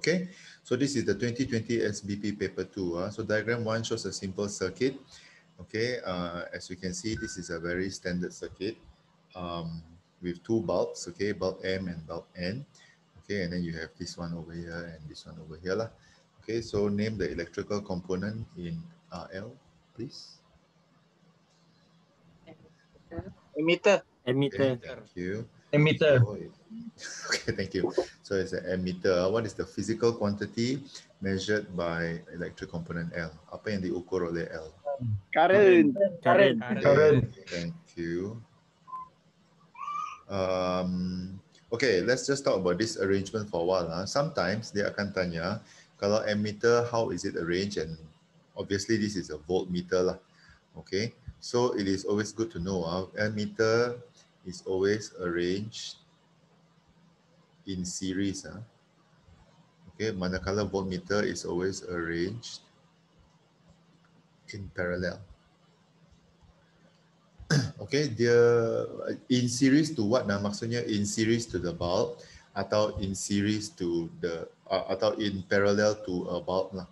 Okay, so this is the 2020 SBP paper 2. So diagram 1 shows a simple circuit. Okay, as you can see, this is a very standard circuit with two bulbs, okay, bulb M and bulb N. Okay, and then you have this one over here and this one over here. Okay, so name the electrical component in RL, please. Emitter. Okay, thank you. Emitter. So, okay, thank you. So it's an emitter. What is the physical quantity measured by electric component L? Apa yang diukur oleh L? Current. Okay, thank you. Okay, let's just talk about this arrangement for a while. Sometimes dia akan tanya, kalau emitter, how is it arranged? And obviously this is a voltmeter lah. Okay, so it is always good to know emitter is always arranged in series. Okay, manakala voltmeter is always arranged in parallel. Okay, dia in series to what? Maksudnya in series to the bulb atau in series to the atau in parallel to a bulb lah.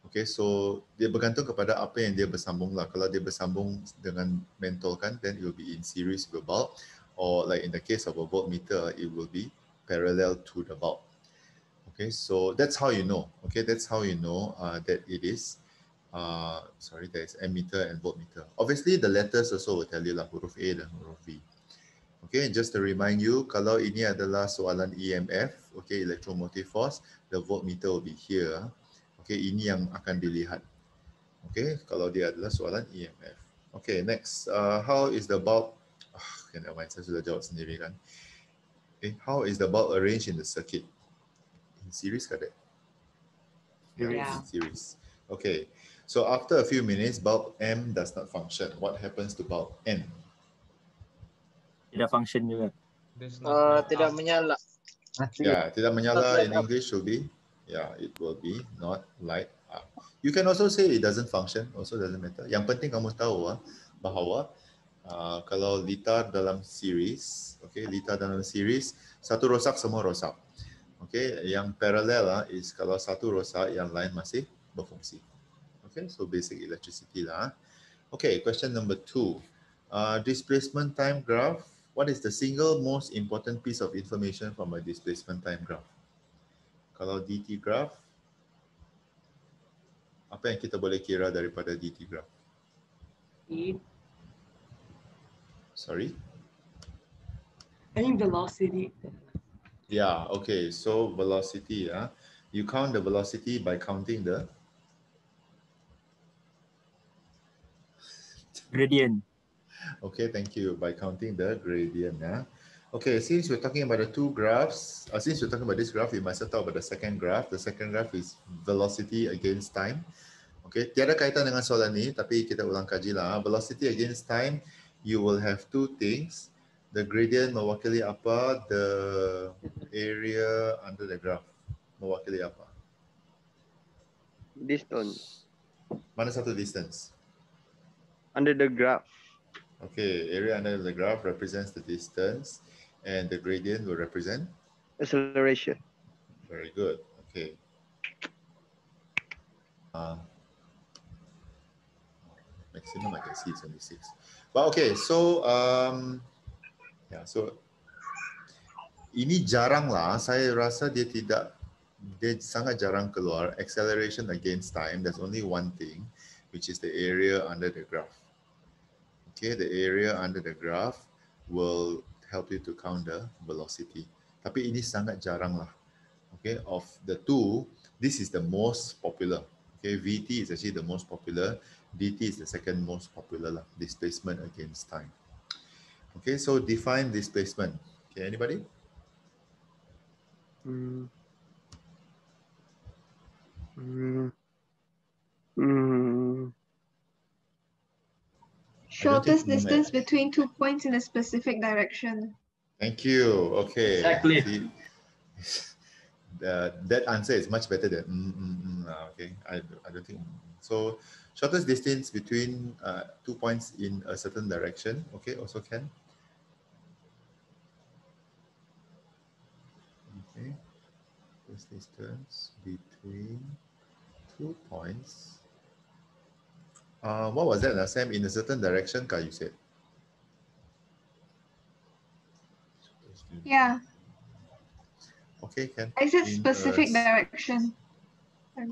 Okay, so dia bergantung kepada apa yang dia bersambung lah. Kalau dia bersambung dengan mentol kan, then it will be in series with a bulb, or like in the case of a voltmeter, it will be parallel to the bulb. Okay, so that's how you know. Okay, that's how you know that it is. Sorry, there is ammeter and voltmeter. Obviously, the letters also will tell you lah, huruf A dan huruf V. Okay, just to remind you, kalau ini adalah soalan EMF, okay, electromotive force, the voltmeter will be here. Okay, ini yang akan dilihat. Okay, kalau dia adalah soalan EMF. Okay, next, how is the bulb? Okay, never mind, saya sudah jawab sendiri kan. Okay, how is the bulb arranged in the circuit? In series ke tak? Yeah, in series. Okay. So after a few minutes, bulb M does not function. What happens to bulb N? Tidak function juga. Tidak menyala. Yeah, tidak menyala in English should be, yeah, it will be not light up. You can also say it doesn't function, also doesn't matter. Yang penting kamu tahu bahawa kalau litar dalam series, okay, litar dalam series, satu rosak semua rosak. Okay, yang parallel is kalau satu rosak, yang lain masih berfungsi. Okay, so basic electricity lah. Okay, question number 2. Displacement time graph. What is the single most important piece of information from a displacement time graph? Kalau DT graph, apa yang kita boleh kira daripada DT graph? Sorry? I think velocity. Yeah, okay, so velocity. You count the velocity by counting the Gradient. Okay, thank you. By counting the gradient. Okay, since we're talking about the two graphs, since we're talking about this graph, we must talk about the second graph. The second graph is velocity against time. Okay, tiada kaitan dengan soalan ni, tapi kita ulang kaji lah. Velocity against time, you will have two things. The gradient mewakili apa? The area under the graph mewakili apa? Distance. Mana satu distance? Under the graph. Okay, area under the graph represents the distance and the gradient will represent? Acceleration. Very good, okay. Maximum I can see is only 6. But okay, so yeah, so ini jarang lah, saya rasa dia sangat jarang keluar. Acceleration against time, there's only one thing, which is the area under the graph. Okay, the area under the graph will help you to count the velocity. Tapi ini sangat jarang lah. Okay, of the two, this is the most popular. Okay, VT is actually the most popular. DT is the second most popular lah. Displacement against time. Okay, so define displacement. Okay, anybody? Shortest distance between 2 points in a specific direction. Thank you. Okay. Exactly. See, that answer is much better than okay. I don't think so. Shortest distance between 2 points in a certain direction. Okay, also can. Okay. shortest distance between 2 points. What was that, Sam? In a certain direction, you said? Yeah, Okay, can. I said In specific direction.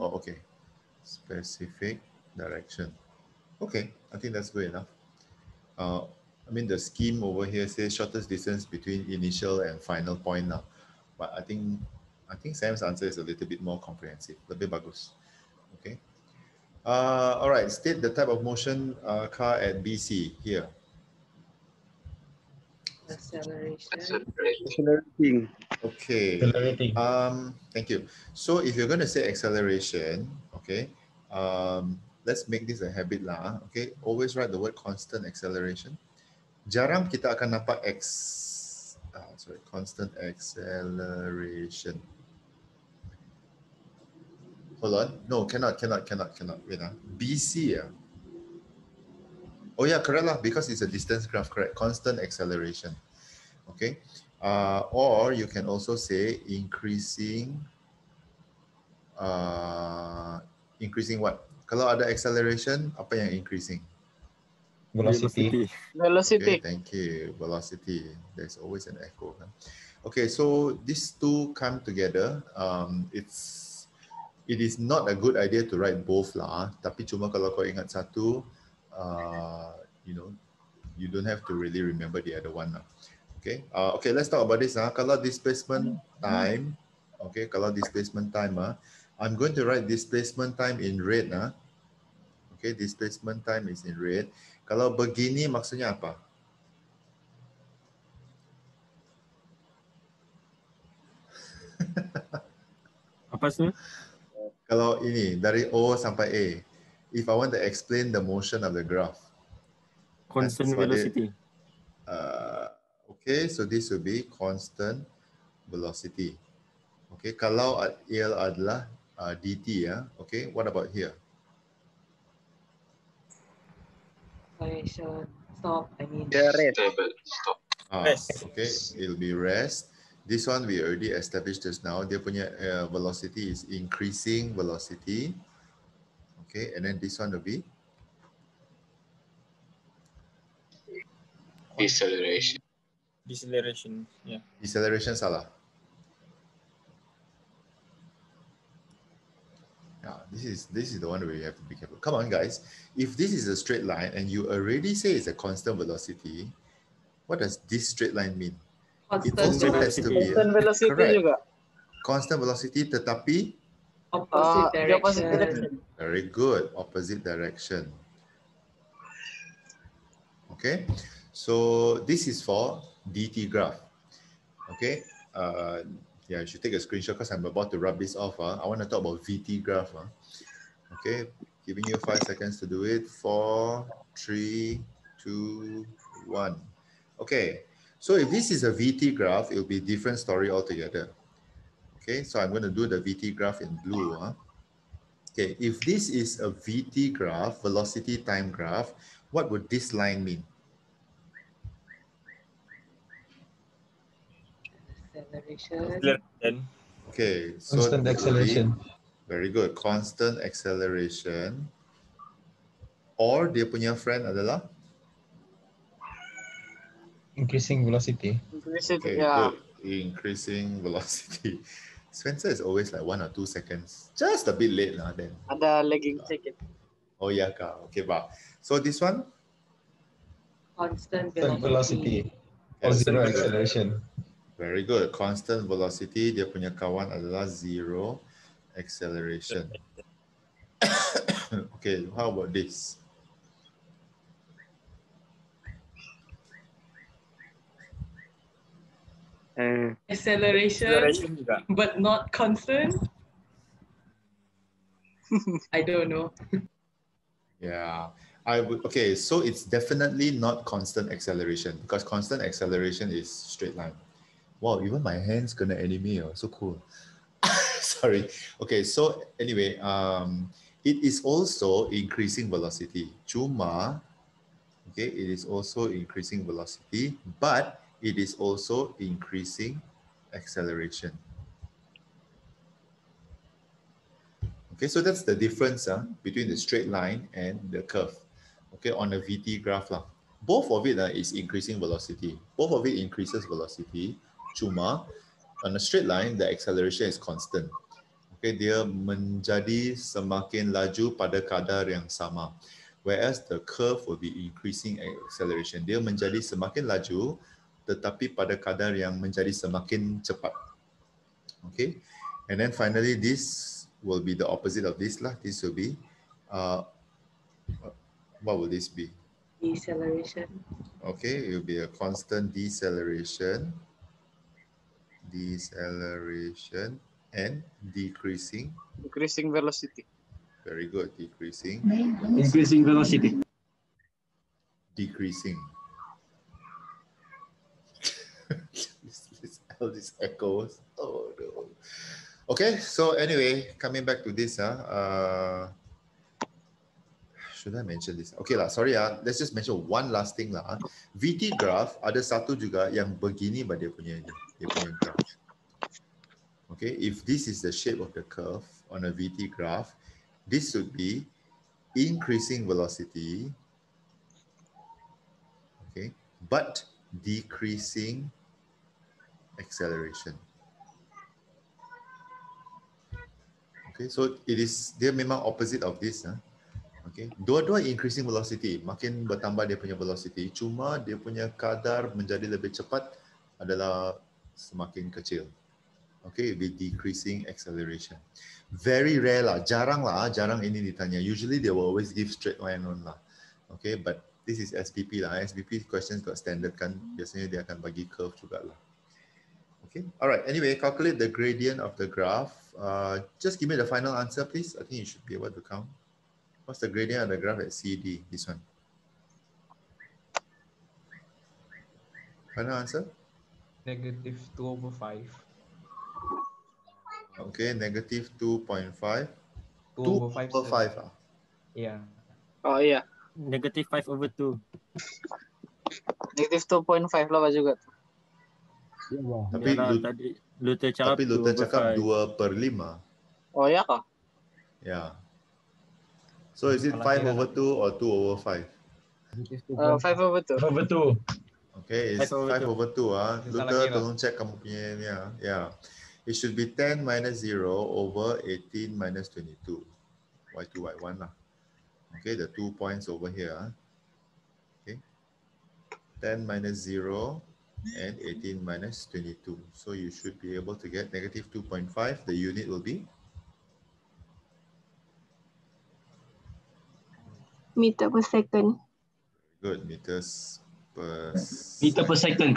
Oh, okay. Specific direction. Okay, I think that's good enough. I mean, the scheme over here says shortest distance between initial and final point now. But I think Sam's answer is a little bit more comprehensive. Lebih bagus. Okay. All right, state the type of motion car at BC here. Acceleration. Accelerating. Okay. Accelerating. Thank you. So if you're going to say acceleration, okay, let's make this a habit lah. Okay, always write the word constant acceleration. Jarang kita akan nampak constant acceleration. Hold on. No, cannot. Wait, BC. Oh yeah, correct lah, because it's a distance graph, correct. Constant acceleration. Okay. Or you can also say increasing what? Kalau ada acceleration, apa yang increasing? Velocity. Velocity. Okay, thank you. Velocity. There's always an echo. Huh? Okay, so these two come together. It is not a good idea to write both lah. Tapi cuma kalau kau ingat satu, you don't have to really remember the other one lah. Okay. Okay, let's talk about this. Kalau displacement time, okay, kalau displacement time, I'm going to write displacement time in red. Okay, displacement time is in red. Kalau begini maksudnya apa? Apa sih? Kalau ini dari O sampai A, if I want to explain the motion of the graph. Constant velocity. Okay, so this will be constant velocity. Okay, kalau L adalah dt ya. Okay, what about here? Acceleration. Stop. I mean. Rest. Stable. Stop. Okay, it'll be rest. This one we already established just now. Dia punya velocity is increasing velocity. Okay, and then this one will be Deceleration. Deceleration. Yeah. deceleration salah. This is the one where you have to be careful. Come on, guys. If this is a straight line and you already say it's a constant velocity, what does this straight line mean? It also has to be Constant velocity correct. juga. Constant velocity tetapi Opposite The opposite direction. direction. very good, opposite direction. Okay, so this is for DT graph. Okay, yeah, I should take a screenshot because I'm about to rub this off. I want to talk about VT graph. Okay, giving you 5 seconds to do it. 4, 3, 2, 1. Okay, so if this is a VT graph, it will be a different story altogether. Okay, so I'm going to do the VT graph in blue. Okay, if this is a VT graph, velocity time graph, what would this line mean? Acceleration. Okay, so Constant this will be- acceleration. very good, constant acceleration. Or dia punya friend adalah? Increasing velocity. Okay, Yeah. good. Increasing velocity. Spencer is always like 1 or 2 seconds, just a bit late lah then. Ada lagging sedikit. Oh yeah, ka. Okay, ba. So this one? Constant Constant velocity. Or Yes, zero very good. acceleration. Very good. Constant velocity, dia punya kawan adalah zero acceleration. Okay, how about this? Acceleration, juga. but not constant. I don't know. Yeah, I would. Okay, so it's definitely not constant acceleration because constant acceleration is straight line. Wow, even my hands gonna anime. So cool. Sorry. Okay, so anyway, it is also increasing velocity. Cuma, okay, it is also increasing velocity, but it is also increasing acceleration. Okay, so that's the difference between the straight line and the curve. Okay, on a VT graph lah. Both of it is increasing velocity. Both of it increases velocity. Cuma on a straight line, the acceleration is constant. Okay, dia menjadi semakin laju pada kadar yang sama. Whereas the curve will be increasing acceleration. Dia menjadi semakin laju, tetapi pada kadar yang menjadi semakin cepat. Okay, and then finally this will be the opposite of this lah. This will be, what will this be? Deceleration. Okay, it will be a constant deceleration, and decreasing. Increasing velocity. Very good, decreasing. Increasing velocity. Decreasing. All these echoes. Oh no. Okay, so anyway, coming back to this, should I mention this? Okay lah, sorry let's just mention one last thing lah. VT graph ada satu juga yang begini dia punya graph. Okay, if this is the shape of the curve on a VT graph, this should be increasing velocity, okay, but decreasing acceleration. Okay, so dia memang opposite of this. Okay, dua-dua increasing velocity, makin bertambah dia punya velocity, cuma dia punya kadar menjadi lebih cepat adalah semakin kecil. Okay, with decreasing acceleration. Very rare lah, jarang ini ditanya. Usually they will always give straight line on lah. Okay, but this is SPP lah. SPP questions got standard kan, biasanya dia akan bagi curve juga lah. Okay, all right. Anyway, calculate the gradient of the graph. Just give me the final answer, please. I think you should be able to count. What's the gradient of the graph at CD? This one. Final answer? Negative 2/5. Okay, negative 2.5. 2/5. 2/5. Yeah. Oh iya. Negative 5/2. Negative 2.5 lah juga. Tapi tadi Luther cakap 2/5. Oh ya kah? Yeah. So is it 5/2 or 2/5? 5/2. Okay, it's 5/2. Luther, tolong check kamu punya ni. Yeah. It should be 10 minus 0 over 18 minus 22. Y2, Y1 lah. Okay, the 2 points over here. Okay. 10 minus 0 and 18 minus 22. So you should be able to get negative 2.5. The unit will be? Meter per second. Good, meters per second.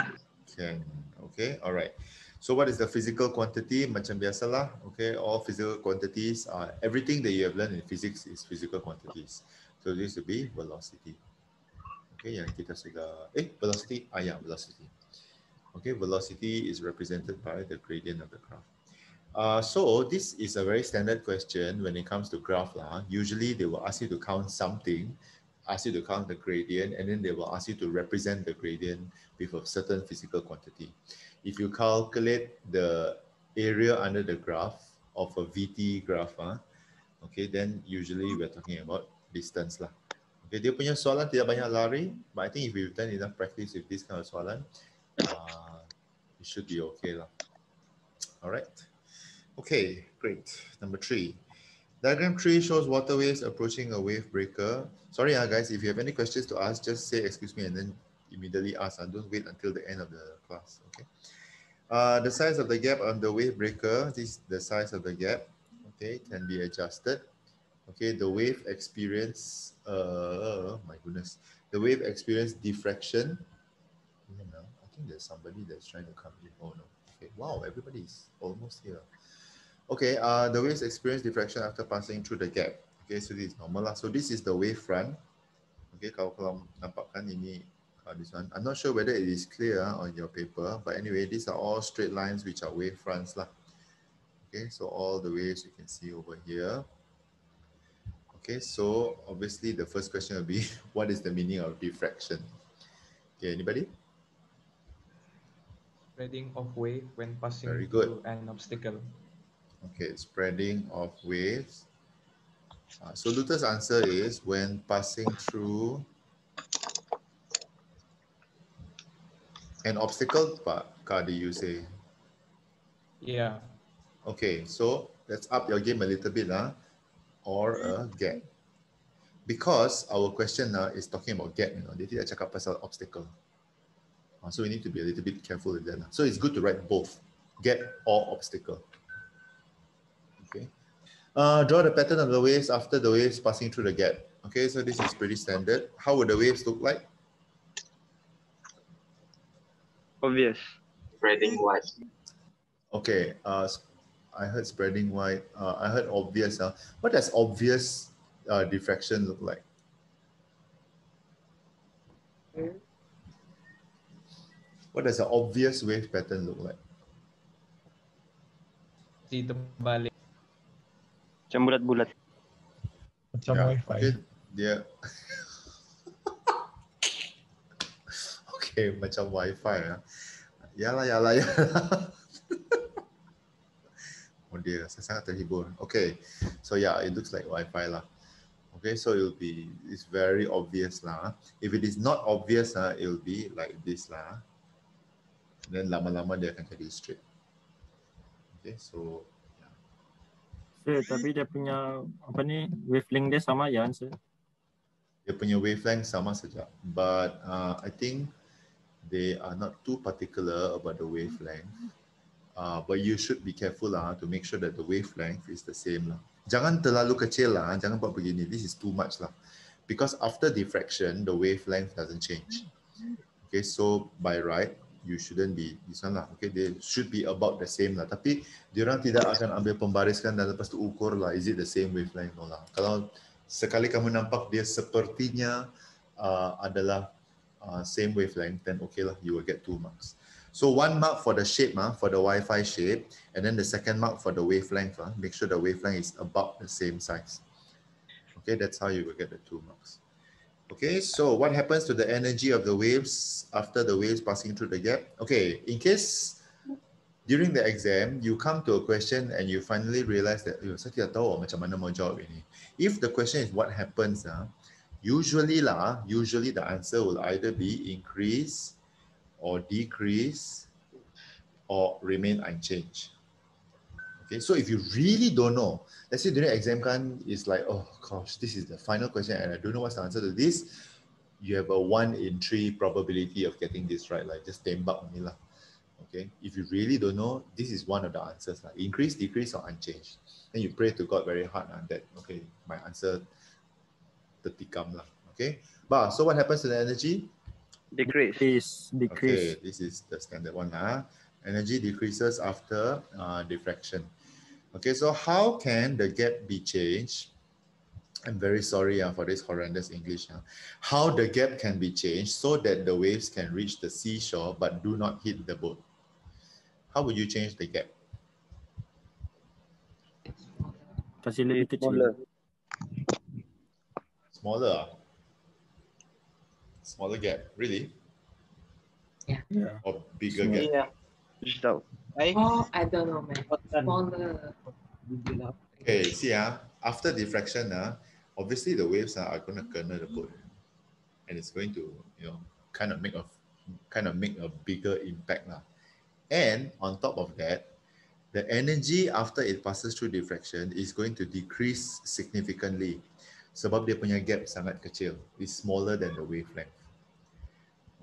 Okay, all right. So what is the physical quantity? Macam biasalah, okay, all physical quantities are, everything that you have learned in physics is physical quantities. So this will be velocity. Okay, yang kita sudah, velocity, velocity. Okay, velocity is represented by the gradient of the graph. So this is a very standard question when it comes to graph lah. Usually they will ask you to count something, ask you to count the gradient, and then they will ask you to represent the gradient with a certain physical quantity. If you calculate the area under the graph of a VT graph, okay, then usually we're talking about distance lah. Okay, dia punya soalan tidak banyak lari, but I think if you've done enough practice with this kind of soalan, it should be okay lah. All right. Okay, great. Number 3. Diagram 3 shows water waves approaching a wave breaker. Sorry guys, if you have any questions to ask, just say excuse me and then immediately ask. Don't wait until the end of the class. Okay. The size of the gap on the wave breaker, this is the size of the gap, okay, can be adjusted. Okay, the wave experience, my goodness, the wave experience diffraction. I think there's somebody that's trying to come in. Oh no, okay, wow, everybody's almost here. Okay, the waves experience diffraction after passing through the gap. Okay, so this is normal lah. So this is the wave front. Okay, kalau nampakkan ini, this one. I'm not sure whether it is clear on your paper, but anyway, these are all straight lines which are wave fronts lah. Okay, so all the waves you can see over here. Okay, so obviously the first question will be, what is the meaning of diffraction? Okay, anybody? Spreading of wave when passing Very good. through an obstacle. Okay, spreading of waves So Luther's answer is when passing through an obstacle, Kak, do you say? Yeah. Okay, so let's up your game a little bit, or a gap. Because our question is talking about gap, dia tidak cakap pasal obstacle. So we need to be a little bit careful with that. So it's good to write both, gap or obstacle. Okay. Draw the pattern of the waves after the waves passing through the gap. Okay, so this is pretty standard. How would the waves look like? Obvious. Spreading wide. Okay, I heard spreading wide. I heard obvious. What does obvious diffraction look like? What does an obvious wave pattern look like? Si terbalik. Macam bulat-bulat. Macam Yeah, wifi. okay, dia okay, macam wifi ya. Yalah. Oh dear, saya sangat terhibur. Okay, so yeah, it looks like wifi lah. Okay, so it's very obvious lah. If it is not obvious, it will be like this lah. Then lama-lama dia akan jadi straight. Okay, so Sir, tapi dia punya apa ni wavelength dia sama ya, sir? dia punya wavelength sama saja, but I think they are not too particular about the wavelength. But you should be careful lah to make sure that the wavelength is the same lah. Jangan terlalu kecil lah, jangan buat begini. This is too much lah, because after diffraction the wavelength doesn't change. Okay, so by right you shouldn't be this one lah. Okay, they should be about the same lah. Tapi diorang tidak akan ambil pembariskan dan lepas tu ukur lah, is it the same wavelength? No lah. Kalau sekali kamu nampak dia sepertinya adalah same wavelength, then okay lah, you will get 2 marks. So 1 mark for the shape, for the Wi-Fi shape, and then the second mark for the wavelength. Make sure the wavelength is about the same size. Okay, that's how you will get the 2 marks. Okay, so what happens to the energy of the waves after the waves passing through the gap? Okay, in case during the exam you come to a question and you finally realize that saya tidak tahu macam mana mau jawab ini. If the question is what happens, usually the answer will either be increase or decrease or remain unchanged. Okay, so if you really don't know, let's say during exam kan, it's like, oh gosh, this is the final question and I don't know what's the answer to this. You have a 1 in 3 probability of getting this right, like just tembak only lah. Okay, if you really don't know, this is one of the answers, like increase, decrease, or unchanged. Then you pray to God very hard on that. Okay, my answer tertikam lah. Okay, so what happens to the energy? Decrease. Okay, this is the standard one. Energy decreases after diffraction. Okay, so how can the gap be changed? I'm very sorry for this horrendous English. How the gap can be changed so that the waves can reach the seashore but do not hit the boat? How would you change the gap? Kasih lebih kecil. Smaller? Smaller gap, really? Yeah. Or bigger gap? Yeah. Oh, I don't know, man. Smaller. Okay, see, after diffraction, obviously the waves are going to kena the boat, and it's going to, kind of make a bigger impact lah. And on top of that, the energy after it passes through diffraction is going to decrease significantly. Sebab dia punya gap sangat kecil, is smaller than the wavelength.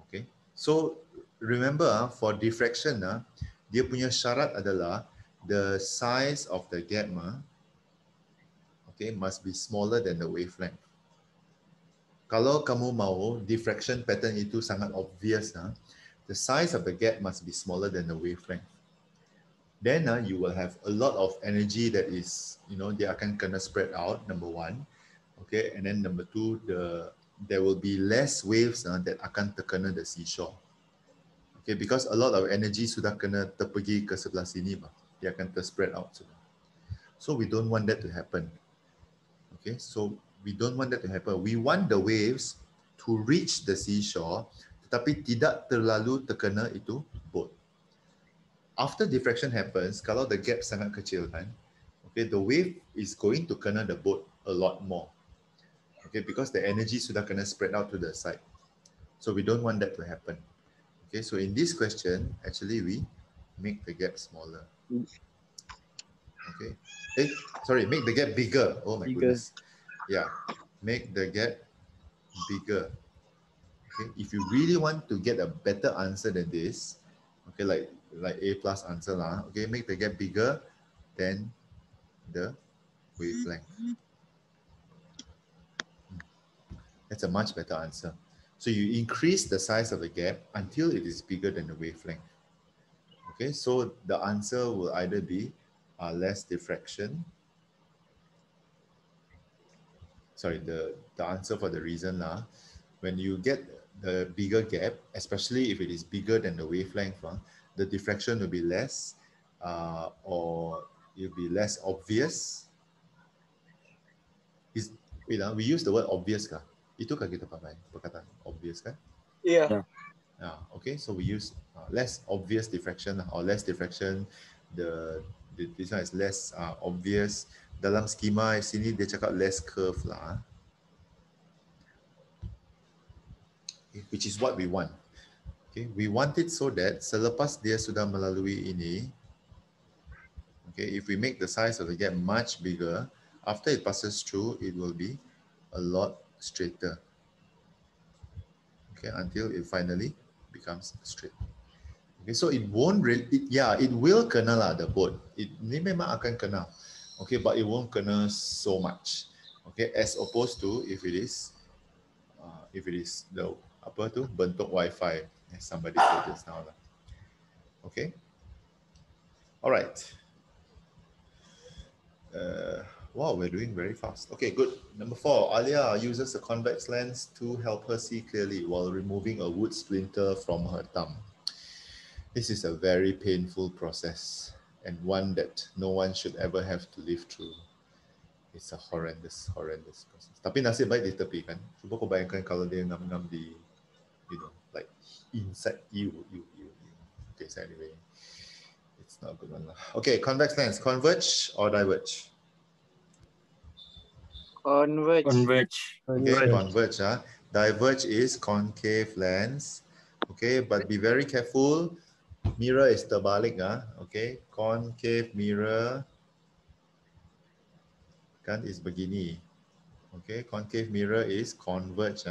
Okay, so remember for diffraction, dia punya syarat adalah the size of the gap must be smaller than the wavelength. Kalau kamu mau diffraction pattern itu sangat obvious, the size of the gap must be smaller than the wavelength. Then you will have a lot of energy that is, dia akan kena spread out, number 1. Okay, and then number 2, there will be less waves that akan terkena the seashore. Okay, because a lot of energy sudah kena terpergi ke sebelah sini, dia akan terspread out. So we don't want that to happen. Okay, so we don't want that to happen. We want the waves to reach the seashore, tetapi tidak terlalu terkena itu boat. After diffraction happens, kalau the gap sangat kecil kan, okay, the wave is going to kena the boat, a lot more. Okay, because the energy sudah kena spread out to the side. So we don't want that to happen. Okay, so in this question, actually we make the gap smaller. Okay, sorry, make the gap bigger. Oh my goodness. Yeah, make the gap bigger. Okay, if you really want to get a better answer than this, okay, like A plus answer lah. Okay, make the gap bigger than the wavelength. That's a much better answer. So you increase the size of the gap until it is bigger than the wavelength. Okay, so the answer will either be less diffraction. Sorry, the answer for the reason when you get the bigger gap, especially if it is bigger than the wavelength, the diffraction will be less or it will be less obvious. We use the word obvious kah? Itukah kita pakai perkataan obvious kan? Yeah. Okay, so we use less obvious diffraction or less diffraction. This one is less obvious. Dalam skema sini dia cakap less curve lah. Which is what we want. Okay, we want it so that selepas dia sudah melalui ini, okay, if we make the size of the gap much bigger, after it passes through, it will be a lot straighter. Okay, until it finally becomes straight. Okay, so it won't really, it will kena lah the boat. Ini memang akan kena. Okay, but it won't kena so much. Okay, as opposed to if it is the apa tu bentuk Wi-Fi, as somebody said just now lah. Okay. All right. Wow, we're doing very fast. Okay, good. Number 4, Alia uses a convex lens to help her see clearly while removing a wood splinter from her thumb. This is a very painful process and one that no one should ever have to live through. It's a horrendous process. Tapi nasib baik dia tepi kan. Cuba kau bayangkan kalau dia ngam-ngam di, like inside you. Okay, so anyway, it's not a good one lah. Okay, convex lens, converge or diverge? Converge. Okay, converge. Diverge is concave lens. Okay, but be very careful. Mirror is terbalik. Okay, concave mirror kan is begini. Okay, concave mirror is converge.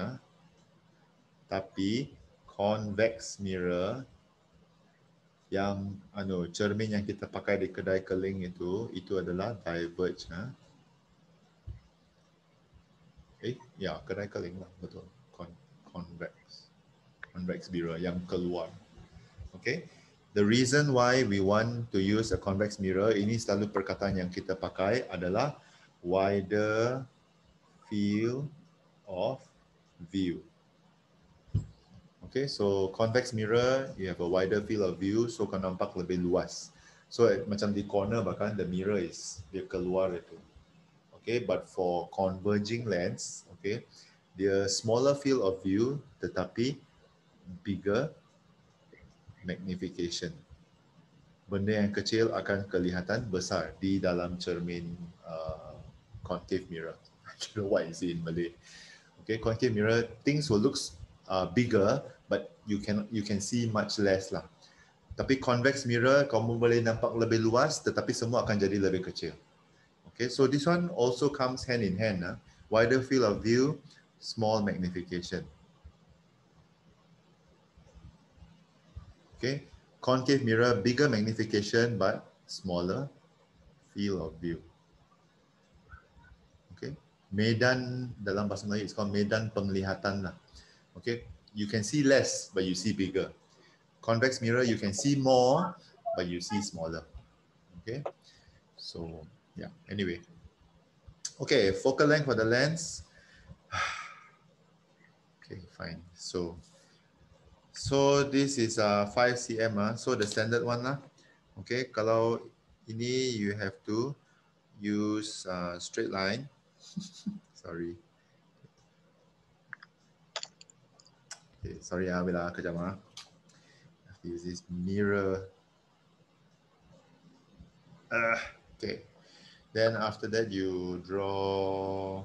Tapi convex mirror yang cermin yang kita pakai di kedai keling itu adalah diverge. Kedai keling lah, betul. Convex mirror yang keluar. Okay. The reason why we want to use a convex mirror, ini selalu perkataan yang kita pakai adalah wider field of view. Okay, so convex mirror, you have a wider field of view, so kau nampak lebih luas. So macam di corner bahkan the mirror is dia keluar itu. Okay, but for converging lens, okay, dia smaller field of view tetapi bigger magnification. Benda yang kecil akan kelihatan besar di dalam cermin concave mirror. I don't know what is it in Malay. Okay, concave mirror, things will look bigger, but you can see much less lah. Tapi convex mirror, kamu boleh nampak lebih luas, tetapi semua akan jadi lebih kecil. Okay, so this one also comes hand in hand. Wider field of view, small magnification. Okay, concave mirror, bigger magnification, but smaller field of view. Okay, medan dalam bahasa Melayu is called medan penglihatan lah. Okay, you can see less, but you see bigger. Convex mirror, you can see more, but you see smaller. Okay, so yeah, anyway. Okay, focal length for the lens. Okay, fine. So this is 5 cm. So the standard one lah. Okay, kalau ini you have to use straight line. Sorry. Okay, sorry bila kejap use this mirror. Okay, Then after that, you draw.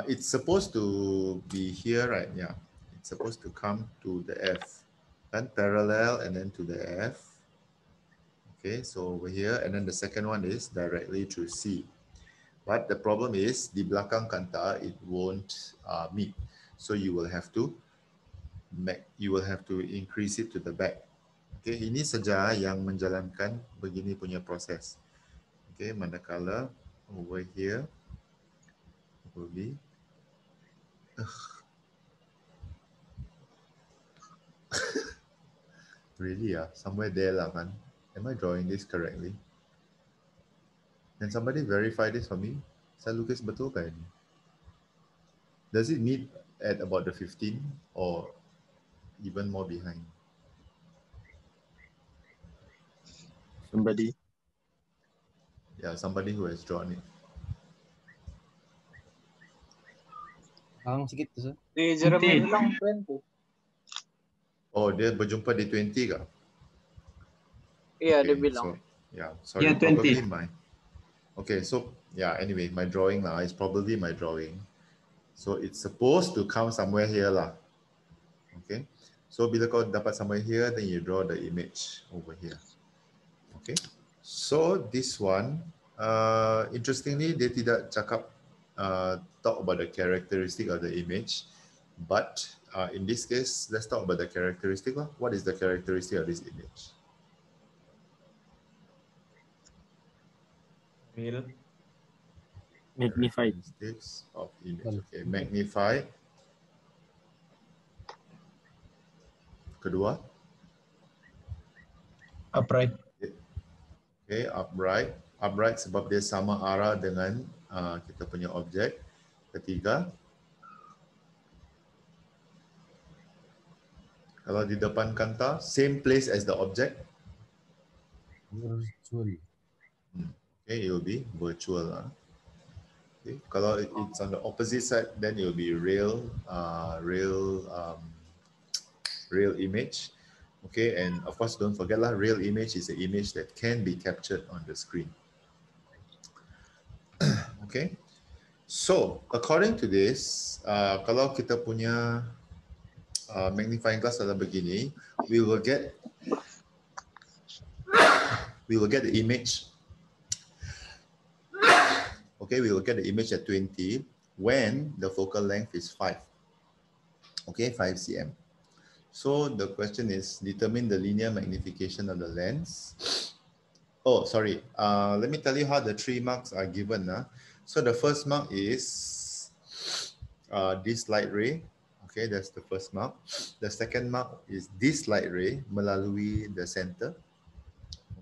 It's supposed to be here, right? Yeah, it's supposed to come to the F, and parallel, and then to the F. Okay, so over here, and then the second one is directly through C. But the problem is di belakang kanta it won't meet, so you will have to increase it to the back. Okay, ini saja yang menjalankan begini punya proses. Okay, manakala over here will be really somewhere there lah kan. Am I drawing this correctly? Can somebody verify this for me? Saya lukis betul kan ini? Does it meet at about the 15 or even more behind? Somebody. Yeah, somebody who has drawn it. Sikit tu, sir. Di Jeremy bilang 20. Oh, dia berjumpa di 20 kah? Iya, dia Okay, bilang. so, yeah, sorry, Yeah, 20. probably my. Okay, so yeah, anyway, my drawing lah is probably my drawing. So it's supposed to come somewhere here lah. Okay, so bila kau dapat somewhere here, then you draw the image over here. Okay, so this one, interestingly, dia tidak cakap talk about the characteristic of the image, but in this case, let's talk about the characteristic lah. What is the characteristic of this image? Real. Magnified. Characteristics of image. Okay, magnified. Kedua. Upright. Okay, upright. Upright sebab dia sama arah dengan kita punya objek. Ketiga. Kalau di depan kanta, same place as the object. Virtual. Okay, it will be virtual. Okay. Kalau it's on the opposite side, then it will be real image. Okay, and of course, don't forget lah, real image is an image that can be captured on the screen. Okay, so according to this, kalau kita punya magnifying glass adalah begini, we will get the image. Okay, we will get the image at 20 when the focal length is 5. Okay, 5 cm. So the question is, determine the linear magnification of the lens. Oh, sorry. Let me tell you how the 3 marks are given. So the first mark is this light ray. Okay, that's the first mark. The second mark is this light ray melalui the center.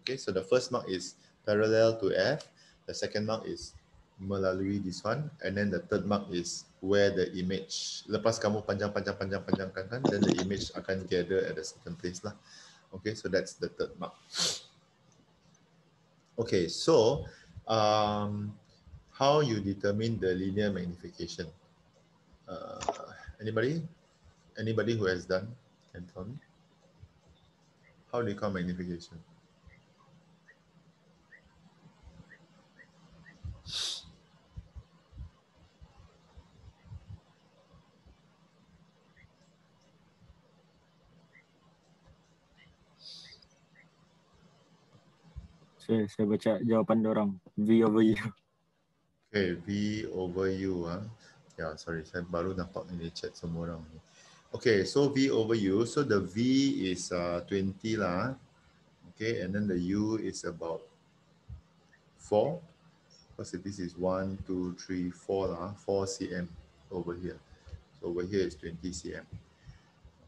Okay, so the first mark is parallel to F. The second mark is melalui this one, and then the third mark is where the image, lepas kamu panjangkan kan, then the image akan gather at a certain place lah. Okay, so that's the third mark. Okay, so how you determine the linear magnification? Anybody who has done can tell me? How do you call magnification? Saya baca jawapan dorang. V over U. Okay, V over U. Yeah, sorry, saya baru nampak ini chat semua orang. Okay, so V over U. So the V is 20 lah. Okay, and then the U is about 4. Because this is 1, 2, 3, 4 lah. 4 cm over here. So over here is 20 cm.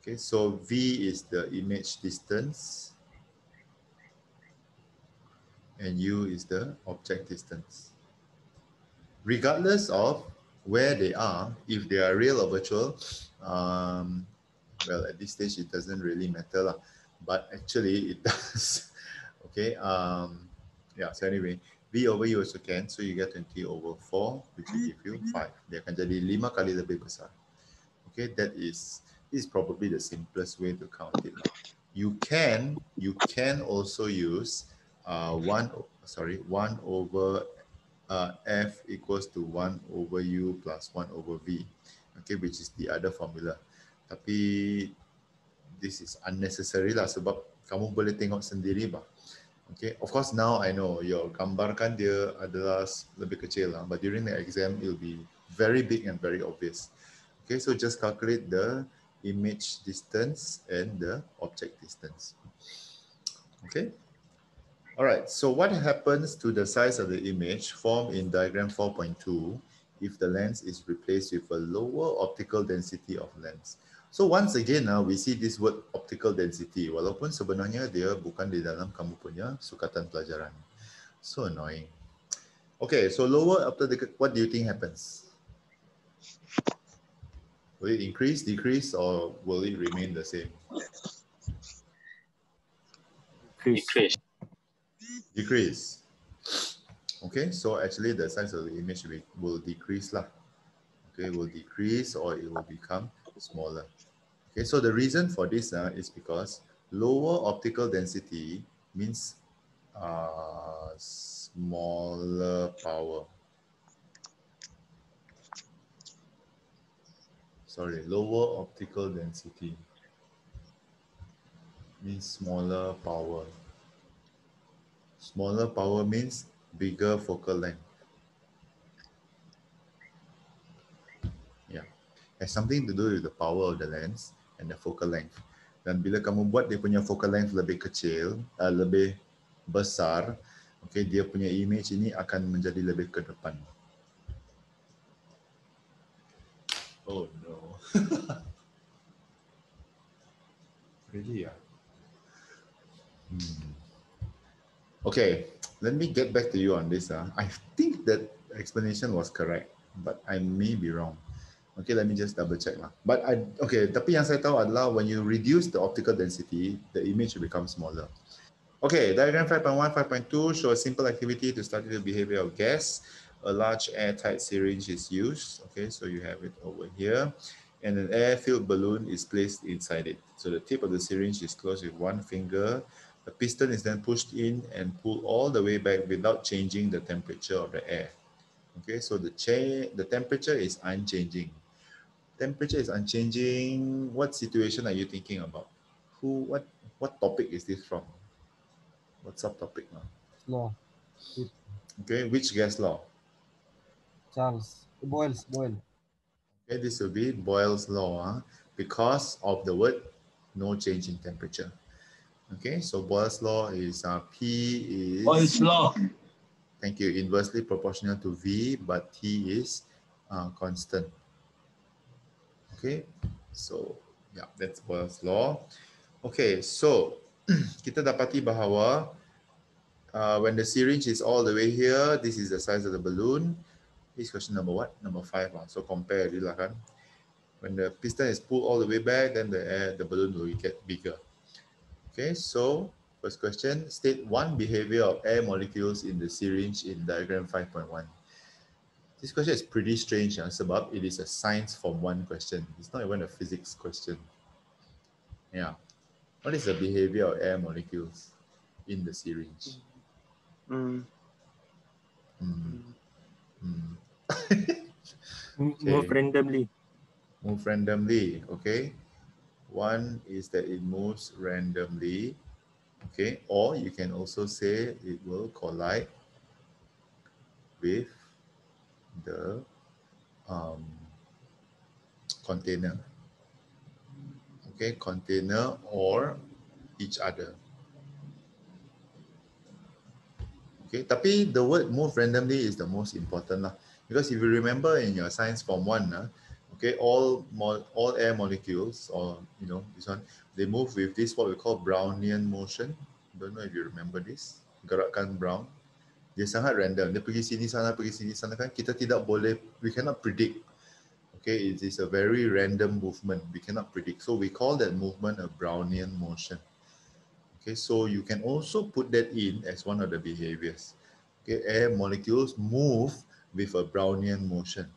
Okay, so V is the image distance. And U is the object distance. Regardless of where they are, if they are real or virtual, well, at this stage, it doesn't really matter lah. But actually, it does. Okay. Yeah. So anyway, V over U also can. So you get 20 over 4, which will give you 5. Dia akan jadi 5 kali lebih besar. Okay. That is probably the simplest way to count it. You can also use 1 over F equals to 1 over U plus 1 over V, okay, which is the other formula. Tapi this is unnecessary lah sebab kamu boleh tengok sendiri bah. Okay, of course now I know your gambarkan dia adalah lebih kecil lah, but during the exam it will be very big and very obvious. Okay, so just calculate the image distance and the object distance. Okay. All right, so what happens to the size of the image formed in diagram 4.2 if the lens is replaced with a lower optical density of lens? So once again, we see this word optical density, walaupun sebenarnya dia bukan di dalam kamu punya sukatan pelajaran. So annoying. Okay, so lower optical, what do you think happens? Will it increase, decrease, or will it remain the same? Decrease. Decrease. Okay, so actually the size of the image will decrease lah. Okay, will decrease or it will become smaller. Okay, so the reason for this is because lower optical density means smaller power. Sorry, lower optical density means smaller power. Smaller power means bigger focal length. Yeah, has something to do with the power of the lens and the focal length. Dan bila kamu buat dia punya focal length lebih kecil, lebih besar, okay, dia punya image ini akan menjadi lebih ke depan. Oh no. Really? Yeah. Okay, let me get back to you on this. I think that explanation was correct, but I may be wrong. Okay, let me just double check lah. But okay, tapi yang saya tahu adalah when you reduce the optical density, the image will become smaller. Okay, diagram 5.1, 5.2 show a simple activity to study the behavior of gas. A large airtight syringe is used. Okay, so you have it over here. And an air-filled balloon is placed inside it. So the tip of the syringe is closed with one finger. The piston is then pushed in and pulled all the way back without changing the temperature of the air. Okay, so the temperature is unchanging. Temperature is unchanging. What situation are you thinking about? What topic is this from? What subtopic now? Law. Okay, which gas law? Boyle. Okay, this will be Boyle's law because of the word no change in temperature. Okay, so Boyle's law is P is Boyle's law. Thank you. Inversely proportional to V, but T is constant. Okay, so yeah, that's Boyle's law. Okay, so kita dapati bahawa when the syringe is all the way here, this is the size of the balloon. This is question number what? Number 5. So compare lah kan. When the piston is pulled all the way back, then the balloon will get bigger. Okay, so first question, state one behavior of air molecules in the syringe in diagram 5.1. This question is pretty strange sebab it is a science form 1 question. It's not even a physics question. Yeah. What is the behavior of air molecules in the syringe? Move randomly. Move randomly, okay. One is that it moves randomly, okay, or you can also say it will collide with the container, okay, container or each other. Okay, tapi the word move randomly is the most important lah, because if you remember in your science form 1, okay, all air molecules, or you know this one, they move with this what we call Brownian motion. Don't know if you remember this. Gerakan Brown, dia sangat random. Dia pergi sini sana kan. Kita tidak boleh, we cannot predict. Okay, it is a very random movement. We cannot predict. So we call that movement a Brownian motion. Okay, so you can also put that in as one of the behaviors. Okay, air molecules move with a Brownian motion.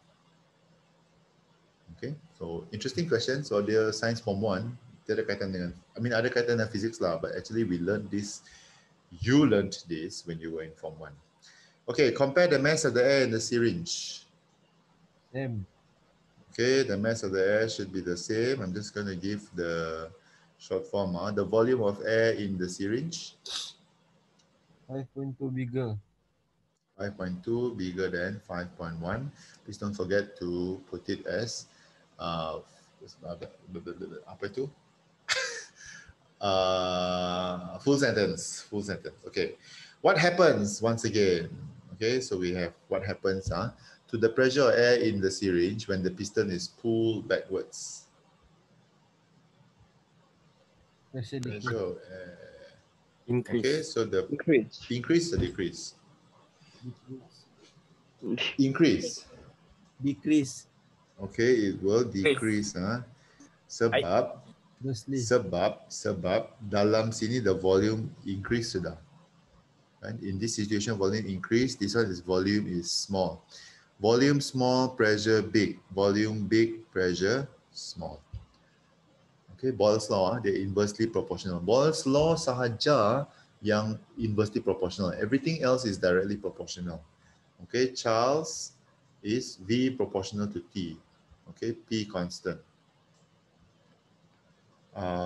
Okay, so interesting question. So dia science form 1, dia ada kaitan dengan, ada kaitan dengan physics lah, but actually we learned this You learned this when you were in Form 1. Okay, compare the mass of the air in the syringe. Same. Okay, the mass of the air should be the same. I'm just going to give the short form. The volume of air in the syringe. 5.2 bigger. 5.2 bigger than 5.1. Please don't forget to put it as apa itu? Full sentence. Full sentence. Okay. What happens once again? Okay, so we have what happens to the pressure of air in the syringe when the piston is pulled backwards. Pressure decrease. Pressure of air. Increase. Okay, so the increase or decrease? Decrease. Increase. Decrease. Okay, it will decrease. Sebab dalam sini the volume increase sudah. And in this situation, volume increase. This one is volume is small. Volume small, pressure big. Volume big, pressure small. Okay, Boyle's law, they're inversely proportional. Boyle's law sahaja yang inversely proportional. Everything else is directly proportional. Okay, Charles is V proportional to T. Okay, P constant.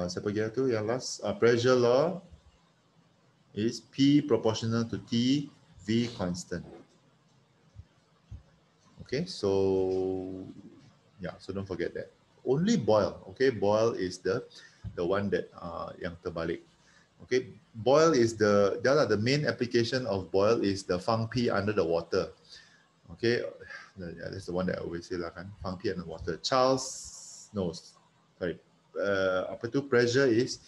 Siapa kira tu yang last? Pressure law is P proportional to T, V constant. Okay, so yeah, so don't forget that. Only Boyle, okay, Boyle is the one that yang terbalik. Okay, Boyle is the main application of Boyle is the fang P under the water. Okay, yeah, that's the one that I always say lah kan, fang P under the water. Charles knows, sorry, apa tu pressure is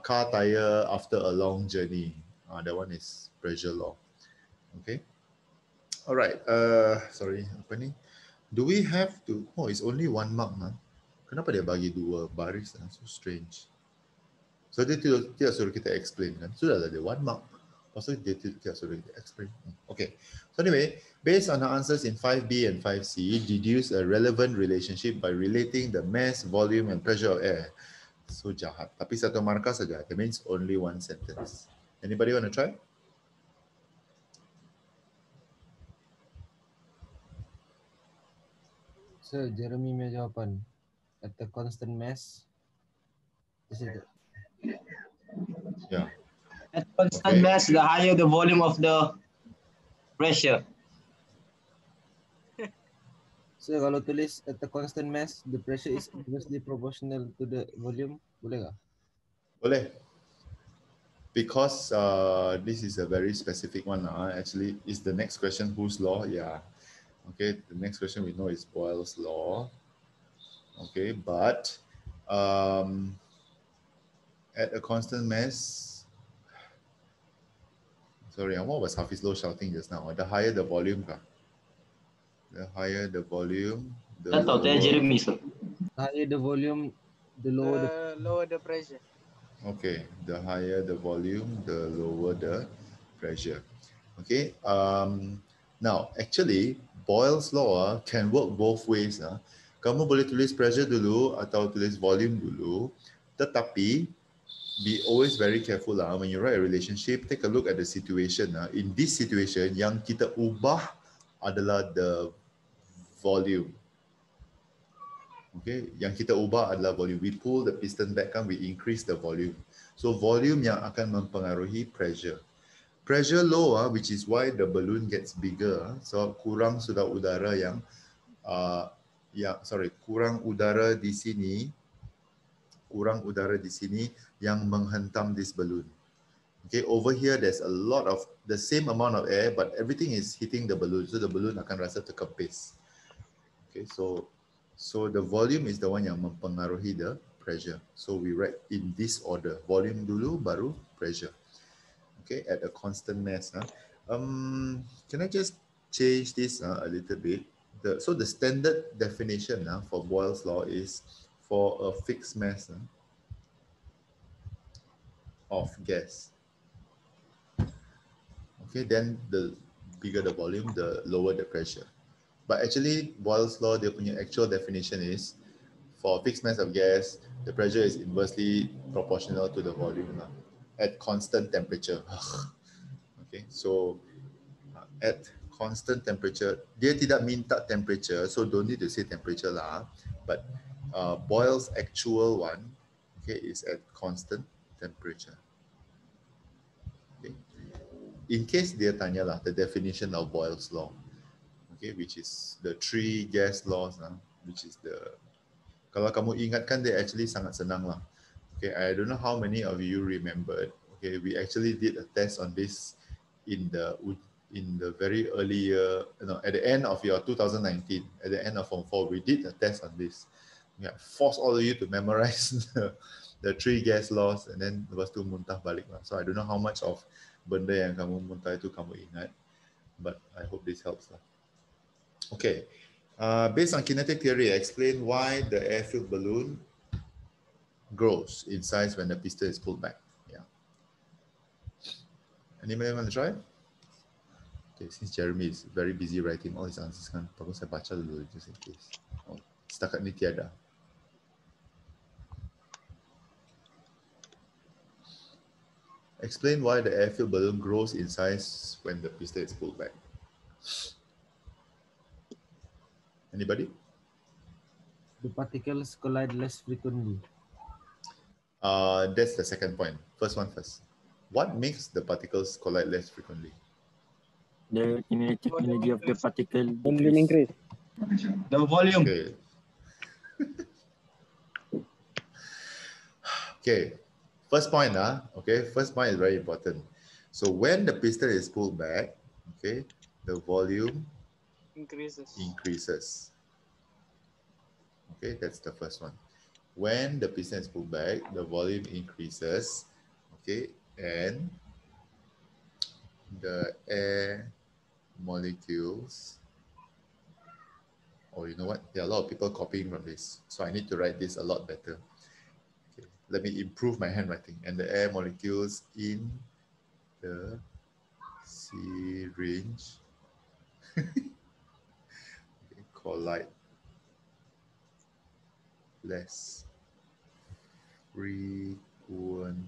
car tire after a long journey. That one is pressure law. Okay. All right. Sorry, apa ni? Do we have to? Oh, it's only 1 mark, man. Kenapa dia bagi 2 baris? So strange. So dia tidak suruh kita explain kan? Sudah ada 1 mark. Pasal dia tidak suruh kita explain. Okay. So anyway, based on our answers in 5B and 5C, deduce a relevant relationship by relating the mass, volume, and pressure of air. So jahat. Tapi satu markah saja. That means only 1 sentence. Anybody want to try? Sir, Jeremy punya jawapan. At the constant mass. Is it? Yeah. At constant mass, the higher the volume of the pressure. So kalau tulis at the constant mass, the pressure is inversely proportional to the volume, boleh tak? Boleh. Because this is a very specific one. Actually, is the next question whose law? Yeah. Okay, the next question we know is Boyle's law. Okay, but at a constant mass, sorry, what was Hafiz Low shouting just now? The higher the volume, the higher the volume, the lower, Jeremy, sir. Higher the volume, the lower the pressure. Okay, the higher the volume, the lower the pressure. Okay, now actually Boyle's law can work both ways. Kamu boleh tulis pressure dulu atau tulis volume dulu, tetapi be always very careful when you write a relationship, take a look at the situation. In this situation, yang kita ubah adalah the volume. Okay, yang kita ubah adalah volume. We pull the piston back, we increase the volume. So volume yang akan mempengaruhi pressure. Pressure low, which is why the balloon gets bigger. So kurang sudah udara yang, kurang udara di sini yang menghentam this balloon. Okay, over here there's a lot of the same amount of air, but everything is hitting the balloon, so the balloon akan rasa terkepis. Okay, so the volume is the one yang mempengaruhi the pressure. So we write in this order: volume dulu, baru pressure. Okay, at a constant mass. Can I just change this a little bit? So the standard definition for Boyle's law is for a fixed mass of gas. Okay, then the bigger the volume, the lower the pressure. But actually, Boyle's law, their actual definition is for a fixed mass of gas, the pressure is inversely proportional to the volume. at constant temperature. Okay, so at constant temperature, dia tidak minta temperature, so don't need to say temperature lah. But Boyle's actual one, okay, is at constant temperature. Okay. In case dia tanya lah the definition of Boyle's law, okay, which is the three gas laws, which is the, kalau kamu ingatkan dia actually sangat senang lah. Okay, I don't know how many of you remembered. Okay, we actually did a test on this in the very early year, at the end of your 2019, at the end of Form 4, we did a test on this. Yeah, force all of you to memorize the three gas laws, and then lepas tu muntah balik lah. So I don't know how much of benda yang kamu muntah itu kamu ingat, but I hope this helps lah. Okay, based on kinetic theory, explain why the air-filled balloon grows in size when the piston is pulled back. Yeah. Anybody want to try? Okay, since Jeremy is very busy writing all his answers, kan, bagus saya baca dulu just in case. Oh, setakat ni tiada. Explain why the air-filled balloon grows in size when the piston is pulled back. Anybody? The particles collide less frequently. That's the second point. First one first. What makes the particles collide less frequently? The kinetic energy of the particle Volume increase. The volume. Okay. Okay. First point, okay. First point is very important. So when the piston is pulled back, okay, the volume increases. Okay, that's the first one. When the piston is pulled back, the volume increases. Okay, and the air molecules. Oh, you know what? There are a lot of people copying from this, so I need to write this a lot better. Let me improve my handwriting. And the air molecules in the syringe collide less frequently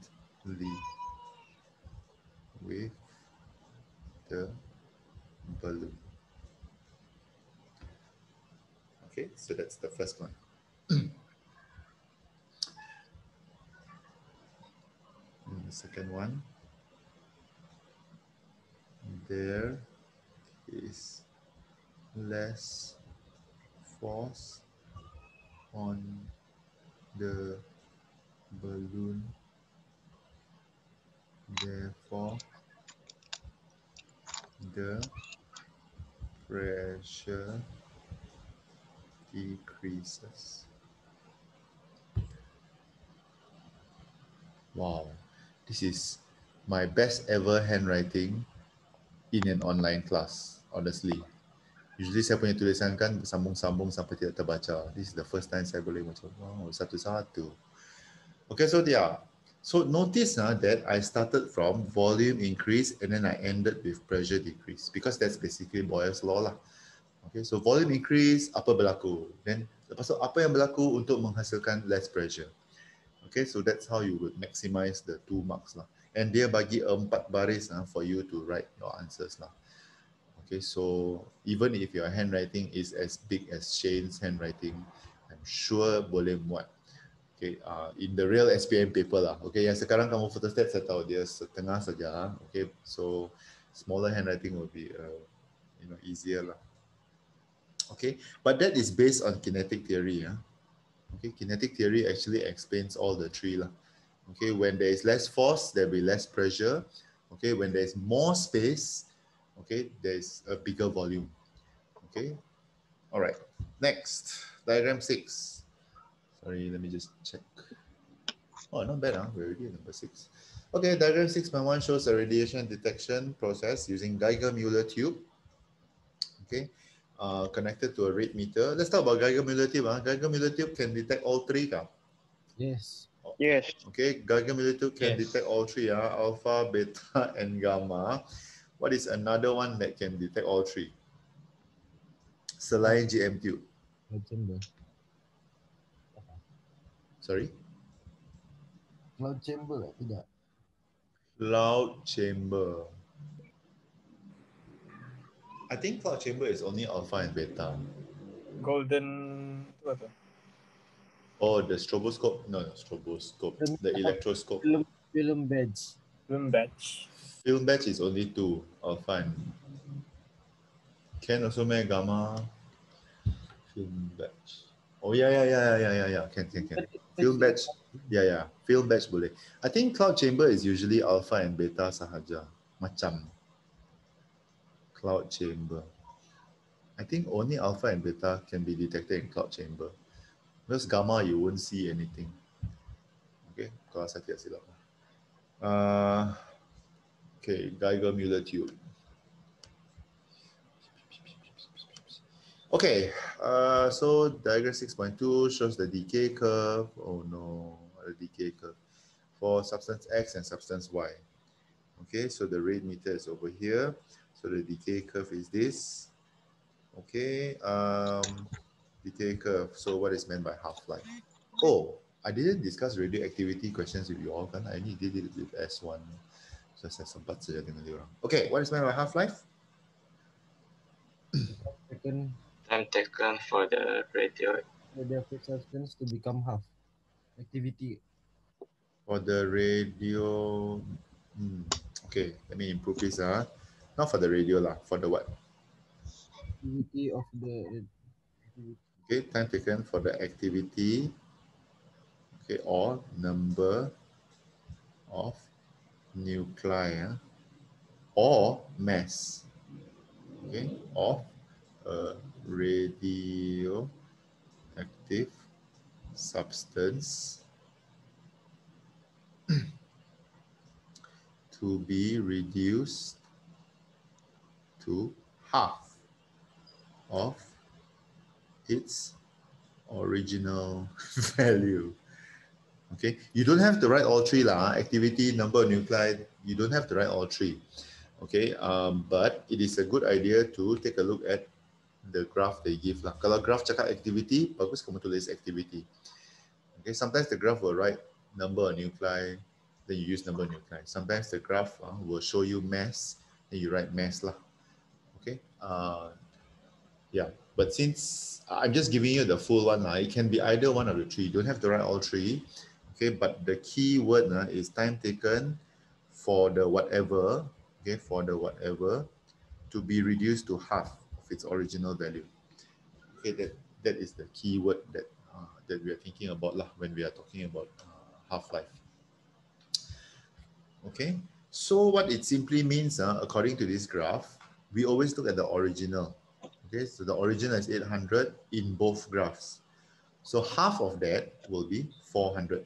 with the balloon. Okay, so that's the first one. And the second one, there is less force on the balloon, therefore the pressure decreases. Wow, this is my best ever handwriting in an online class, honestly. Usually saya punya tulisan kan bersambung-sambung sampai tidak terbaca. This is the first time saya boleh macam, wow, satu-satu. Okay, so yeah. So notice that I started from volume increase and then I ended with pressure decrease because that's basically Boyle's law lah. Okay, so volume increase, apa berlaku? Then lepas tu apa yang berlaku untuk menghasilkan less pressure? Okay, so that's how you would maximize the 2 marks lah. And dia bagi 4 baris for you to write your answers lah. Okay, so even if your handwriting is as big as Shane's handwriting, I'm sure boleh muat. Okay, in the real SPM paper lah. Okay, yang sekarang kamu photostat saya tahu dia setengah saja. Okay, so smaller handwriting will be easier lah. Okay, but that is based on kinetic theory. Okay, kinetic theory actually explains all the three lah. Okay, when there is less force, there will be less pressure. Okay, when there is more space, okay, there is a bigger volume. Okay, all right. Next, diagram 6. Sorry, let me just check. Oh, not bad, we're already at number 6. Okay, diagram 6.1 shows a radiation detection process using Geiger Muller tube. Okay. Connected to a rate meter. Let's talk about Geiger Muller tube. Geiger Muller tube can detect all 3. Yes. Yes. Okay, Geiger Muller tube can detect all 3. Alpha, beta, and gamma. What is another one that can detect all 3? Selain GM tube. Cloud chamber. Sorry? Cloud chamber tidak. Cloud chamber. I think cloud chamber is only alpha and beta. Golden tu apa? Oh, the stroboscope. No, stroboscope. The electroscope. Film badge. Film batch. Film batch is only 2, alpha and can also make gamma. Film batch. Oh yeah. Can. Film batch. Yeah. Film batch boleh. I think cloud chamber is usually alpha and beta sahaja. Macam cloud chamber. I think only alpha and beta can be detected in cloud chamber. Because gamma you won't see anything. Okay, kalau saya tidak silap. Okay, Geiger Muller tube. Okay, so diagram 6.2 shows the decay curve. Oh no, the decay curve for substance X and substance Y. Okay, so the rate meter is over here. So the decay curve is this. Okay, decay curve. So what is meant by half-life? Oh, I didn't discuss radioactivity questions with you all, kan? I only did it with S1. So saya sempat saja dengan dia orang. Okay, what is meant by half-life? Time taken for the radioactive substance to become half. Activity. For the radio, okay, let me improve this. Not for the radio lah, for the what? Activity of the. Okay, time taken for the activity. Okay, or number of nuclei or mass. Okay, of a radioactive substance to be reduced to half of its original value. Okay, you don't have to write all three lah. Activity, number of nuclei, you don't have to write all three. Okay, but it is a good idea to take a look at the graph they give lah. Kalau graph cakap activity, bagus kamu tulis activity. Okay, sometimes the graph will write number of nuclei, then you use number of nuclei. Sometimes the graph will show you mass, then you write mass lah. Okay, yeah. But since I'm just giving you the full one, it can be either one of the three. You don't have to write all three. Okay, but the key word is time taken for the whatever, okay, for the whatever to be reduced to half of its original value. Okay, that is the key word that we are thinking about lah when we are talking about half-life. Okay, so what it simply means, according to this graph, we always look at the original. Okay, so the original is 800 in both graphs. So half of that will be 400.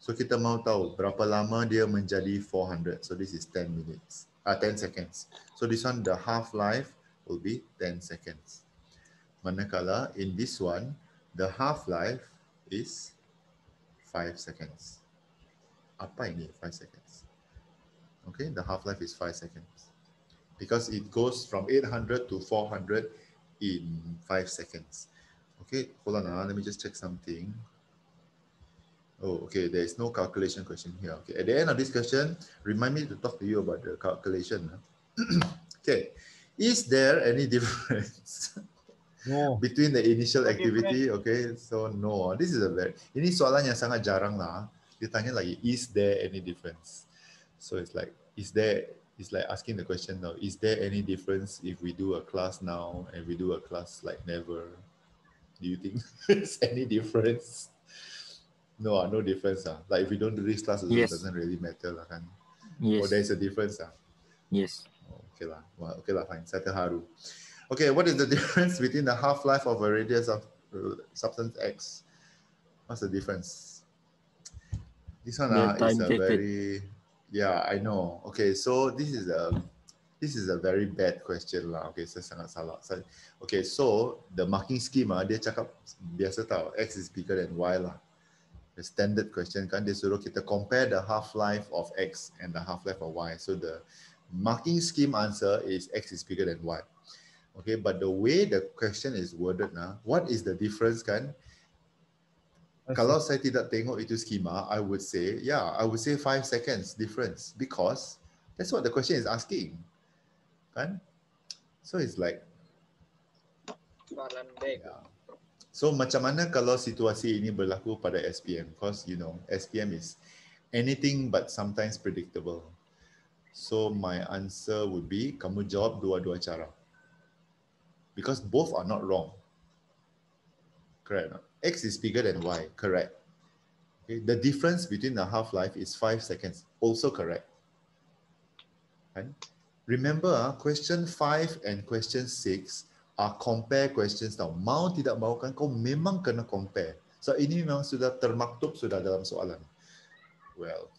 So kita mau tahu berapa lama dia menjadi 400. So this is 10 minutes, 10 seconds. So this one, the half-life will be 10 seconds. Manakala in this one, the half-life is 5 seconds. Apa ini 5 seconds? Okay, the half-life is 5 seconds. Because it goes from 800 to 400 in 5 seconds. Okay, hold on, let me just check something. Oh, okay, there is no calculation question here. Okay, at the end of this question, remind me to talk to you about the calculation. Okay, is there any difference between the initial activity? Okay, so no, this is a ini soalan yang sangat jarang lah. Ditanya lagi, is there any difference? So it's like, it's like asking the question now, is there any difference if we do a class now and we do a class like never? Do you think there's any difference? No, no difference. Like if we don't do this class, it doesn't really matter. Kan? Yes. Or there's a difference. Yes. Okay lah. Well, okay lah, fine. Saya terharu. Okay, what is the difference between the half-life of a radius of substance X? What's the difference? This one is a very, yeah, I know. Okay, so this is a very bad question lah. Okay, saya sangat salah. Okay, so the marking scheme dia cakap biasa tahu X is bigger than Y lah. The standard question kan dia suruh kita compare the half-life of X and the half-life of Y. So the marking scheme answer is X is bigger than Y. Okay, but the way the question is worded now, what is the difference kan? Kalau saya tidak tengok itu skema, I would say, yeah, I would say 5 seconds difference because that's what the question is asking. Kan? So it's like, yeah. So macam mana kalau situasi ini berlaku pada SPM? Because you know, SPM is anything but sometimes predictable. So my answer would be, kamu jawab dua-dua cara. Because both are not wrong. Correct. X is bigger than Y, correct. Okay. The difference between the half-life is 5 seconds, also correct. Right? Remember, question 5 and question 6 are compare questions tau. Mau tidak mau kan kau memang kena compare. So ini memang sudah termaktub sudah dalam soalan. Well,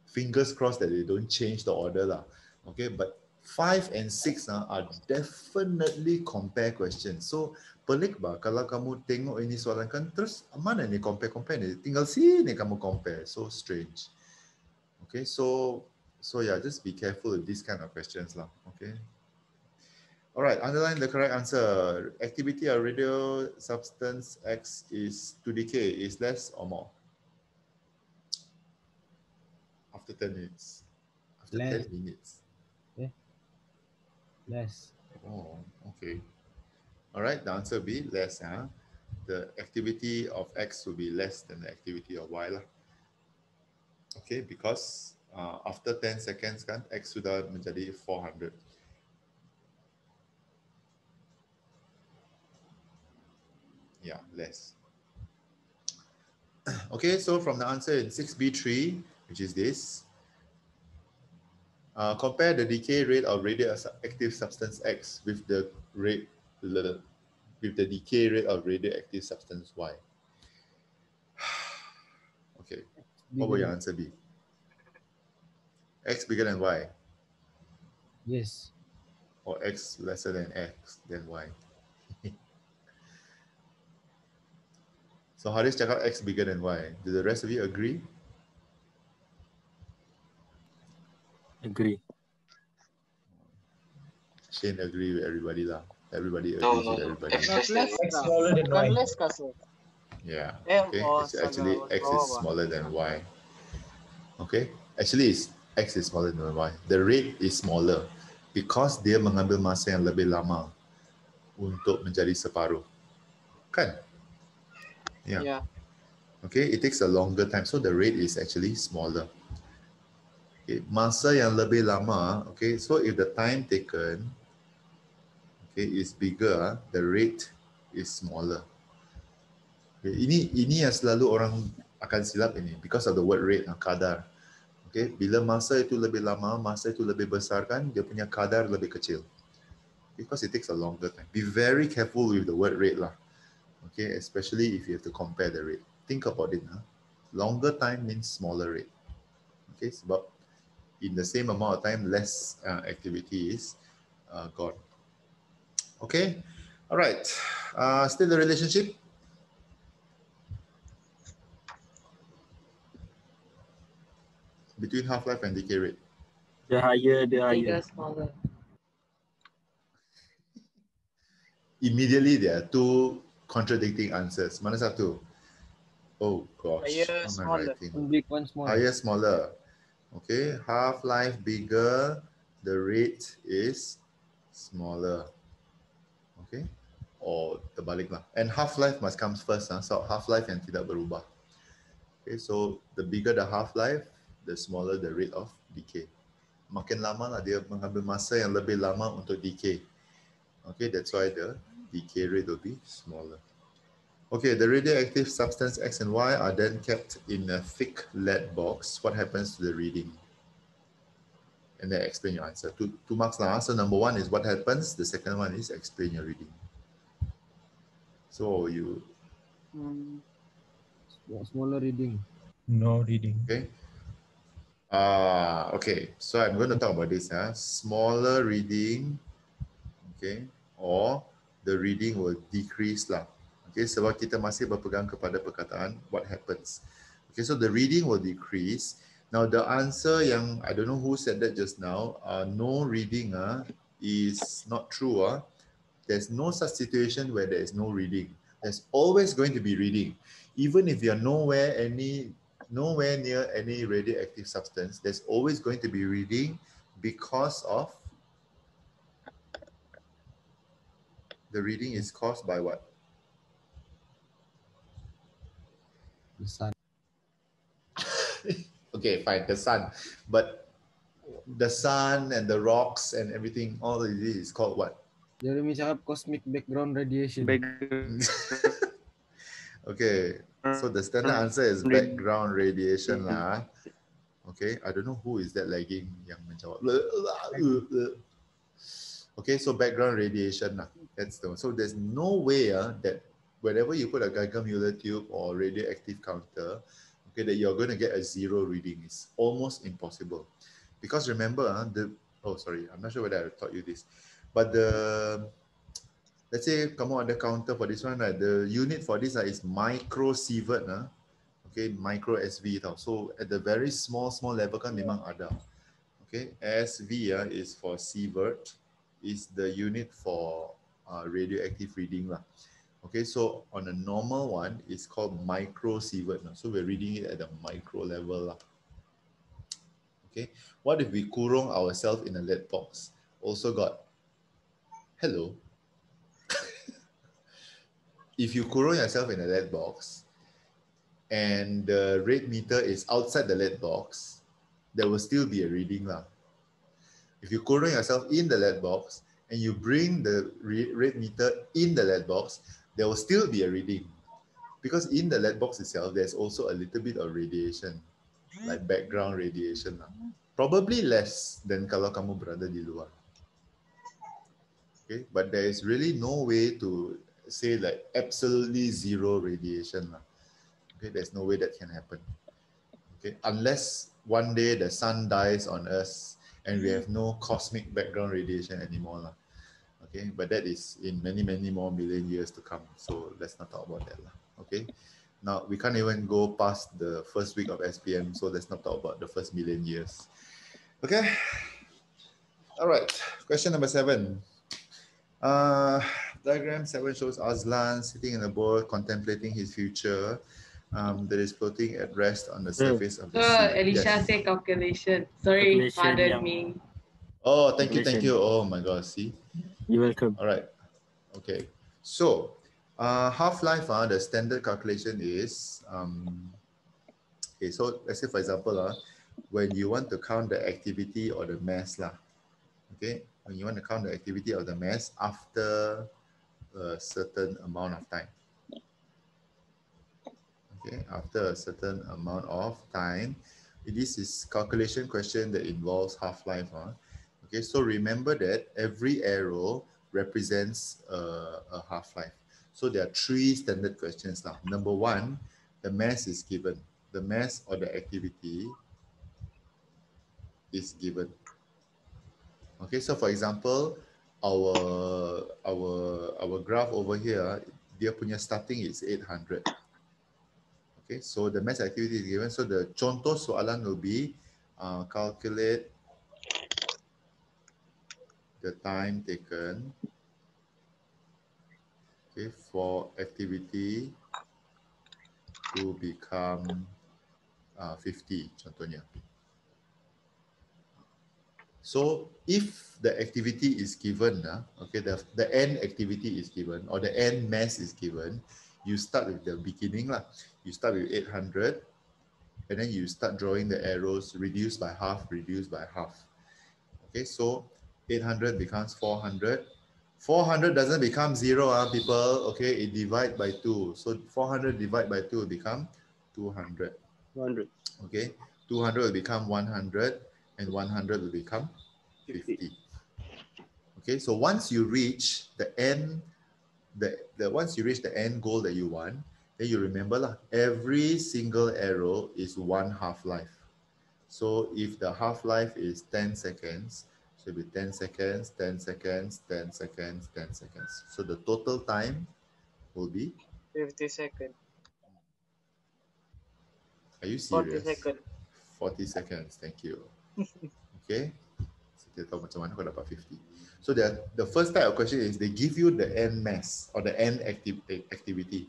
fingers crossed that they don't change the order lah. Okay, but 5 and 6 are definitely compare questions. So pelik bah kalau kamu tengok ini soalan kan terus mana ni compare ni, tinggal sini kamu compare. So strange. Okay, so yeah, just be careful with these kind of questions lah. Okay. All right, underline the correct answer. Activity of radio substance X is to decay is less or more? After 10 minutes. After Less. 10 minutes. Okay. Less. Oh, okay. All right, the answer will be less. The activity of X will be less than the activity of Y lah. Okay, because after 10 seconds kan, X sudah menjadi 400. Yeah, less. Okay, so from the answer in 6B3, which is this, compare the decay rate of radioactive substance X with the decay rate of radioactive substance Y. Okay, what will your answer be? X bigger than Y? Yes. Or X lesser than X than Y? So Haris cakap X bigger than Y. Do the rest of you agree? Agree. Shane agree with everybody lah. Everybody agrees with everybody. Not less, bukan less kasih. Yeah. Okay. Actually, X is smaller than Y. Okay. Actually, X is smaller than Y. The rate is smaller because dia mengambil masa yang lebih lama untuk menjadi separuh. Kan? Yeah. Okay. It takes a longer time, so the rate is actually smaller. Okay. Masa yang lebih lama. Okay. So if the time taken, okay, is bigger, the rate is smaller. Okay. Ini yang selalu orang akan silap ini because of the word rate, kadar. Okay. Bila masa itu lebih lama, masa itu lebih besar kan, dia punya kadar lebih kecil. Because it takes a longer time. Be very careful with the word rate lah. Okay, especially if you have to compare the rate. Think about it. Longer time means smaller rate. Okay, sebab in the same amount of time, less activity is gone. Okay, all right. Still the relationship. Between half-life and decay rate. The higher, the Bigger, higher. smaller. Immediately there are two contradicting answers. Mana satu? Oh gosh. Higher, smaller. One smaller. Higher, smaller. Okay, half-life bigger, the rate is smaller. Okay, or terbalik lah. And half-life must come first. So half-life yang tidak berubah. Okay, so the bigger the half-life, the smaller the rate of decay. Makin lama lah dia mengambil masa yang lebih lama untuk decay. Okay, that's why the decay rate will be smaller. Okay, the radioactive substance X and Y are then kept in a thick lead box. What happens to the reading? And then explain your answer. Two marks lah. So number one is what happens. The second one is explain your reading. So you... Smaller reading. No reading. Okay. Okay, so I'm going to talk about this. Smaller reading, okay, or the reading will decrease lah. Okay, sebab kita masih berpegang kepada perkataan what happens. Okay, so the reading will decrease. Now the answer yang I don't know who said that just now, no reading is not true. There's no such situation where there is no reading. There's always going to be reading. Even if you're nowhere near any radioactive substance, there's always going to be reading because of the reading is caused by what? The sun. Okay, fine, the sun. But the sun and the rocks and everything, all of this is called what? Jeremy cakap cosmic background radiation. Okay, so the standard answer is background radiation lah. Okay, I don't know who is that lagging yang menjawab. Okay, so background radiation lah. That's the one. So there's no way that whenever you put a Geiger Muller tube or radioactive counter, okay, that you're going to get a zero reading. It's almost impossible. Because remember, sorry, I'm not sure whether I taught you this, but let's say kamu ada counter for this one, right? The unit for this is microsievert, okay, micro SV tau. So at the very small level kan memang ada. Okay, SV is for sievert, is the unit for radioactive reading lah. Okay, so on a normal one, it's called microsievert. So we're reading it at the micro level lah. Okay, what if we kurung ourselves in a lead box? Also got, hello. If you kurung yourself in a lead box and the rate meter is outside the lead box, there will still be a reading lah. If you kurung yourself in the lead box and you bring the rate meter in the lead box, there will still be a reading. Because in the lead box itself, there's also a little bit of radiation, like background radiation lah. Probably less than kalau kamu berada di luar. Okay, but there is really no way to say like absolutely zero radiation lah. Okay, there's no way that can happen. Okay, unless one day the sun dies on us and we have no cosmic background radiation anymore lah. Okay, but that is in many more million years to come. So let's not talk about that lah. Okay, now we can't even go past the first week of SPM, so let's not talk about the first million years. Okay, all right. Question number 7. Diagram 7 shows Azlan sitting in a boat contemplating his future that is floating at rest on the surface of the sea. Elisha say calculation. Sorry, pardon me. Oh, thank you. Oh my God, see? You're welcome. All right. Okay. So, half-life, the standard calculation is, okay, so let's say for example, when you want to count the activity or the mass, okay, when you want to count the activity of the mass after a certain amount of time. Okay, after a certain amount of time, this is calculation question that involves half-life. Okay, so remember that every arrow represents a half-life. So there are 3 standard questions now. Number 1, the mass is given. The mass or the activity is given. Okay, so for example, our graph over here, dia punya starting is 800. Okay, so the mass activity is given. So the contoh soalan will be calculate the time taken, okay, for activity to become 50 contohnya. So if the activity is given, okay, the n activity is given or the n mass is given, you start with the beginning lah. You start with 800 and then you start drawing the arrows, reduce by half, reduce by half. Okay, so 800 becomes 400. 400 doesn't become 0, people. Okay, it divides by 2. So 400 divided by 2 will become 200. 200. Okay, 200 will become 100 and 100 will become 50. Okay, so once you reach the end, once you reach the end goal that you want, then you remember lah, every single arrow is 1 half-life. So if the half-life is 10 seconds, so it'll be 10 seconds, 10 seconds, 10 seconds, 10 seconds. So the total time will be 50 seconds. Are you serious? 40 seconds. 40 seconds, thank you. Okay, so kita tahu macam mana kau dapat 50. So the first type of question is they give you the end mass or the end activity.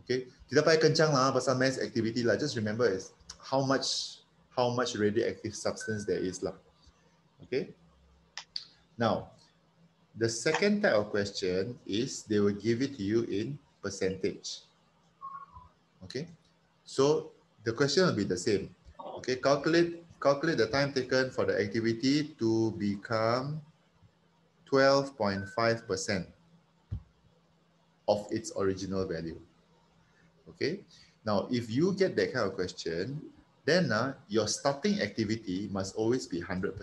Okay, tidak payah kencang lah pasal mass activity lah. Just remember is how much radioactive substance there is lah. Okay. Now, the second type of question is they will give it to you in percentage. Okay, so the question will be the same. Okay, calculate the time taken for the activity to become 12.5% of its original value. Okay, now if you get that kind of question, then your starting activity must always be 100%.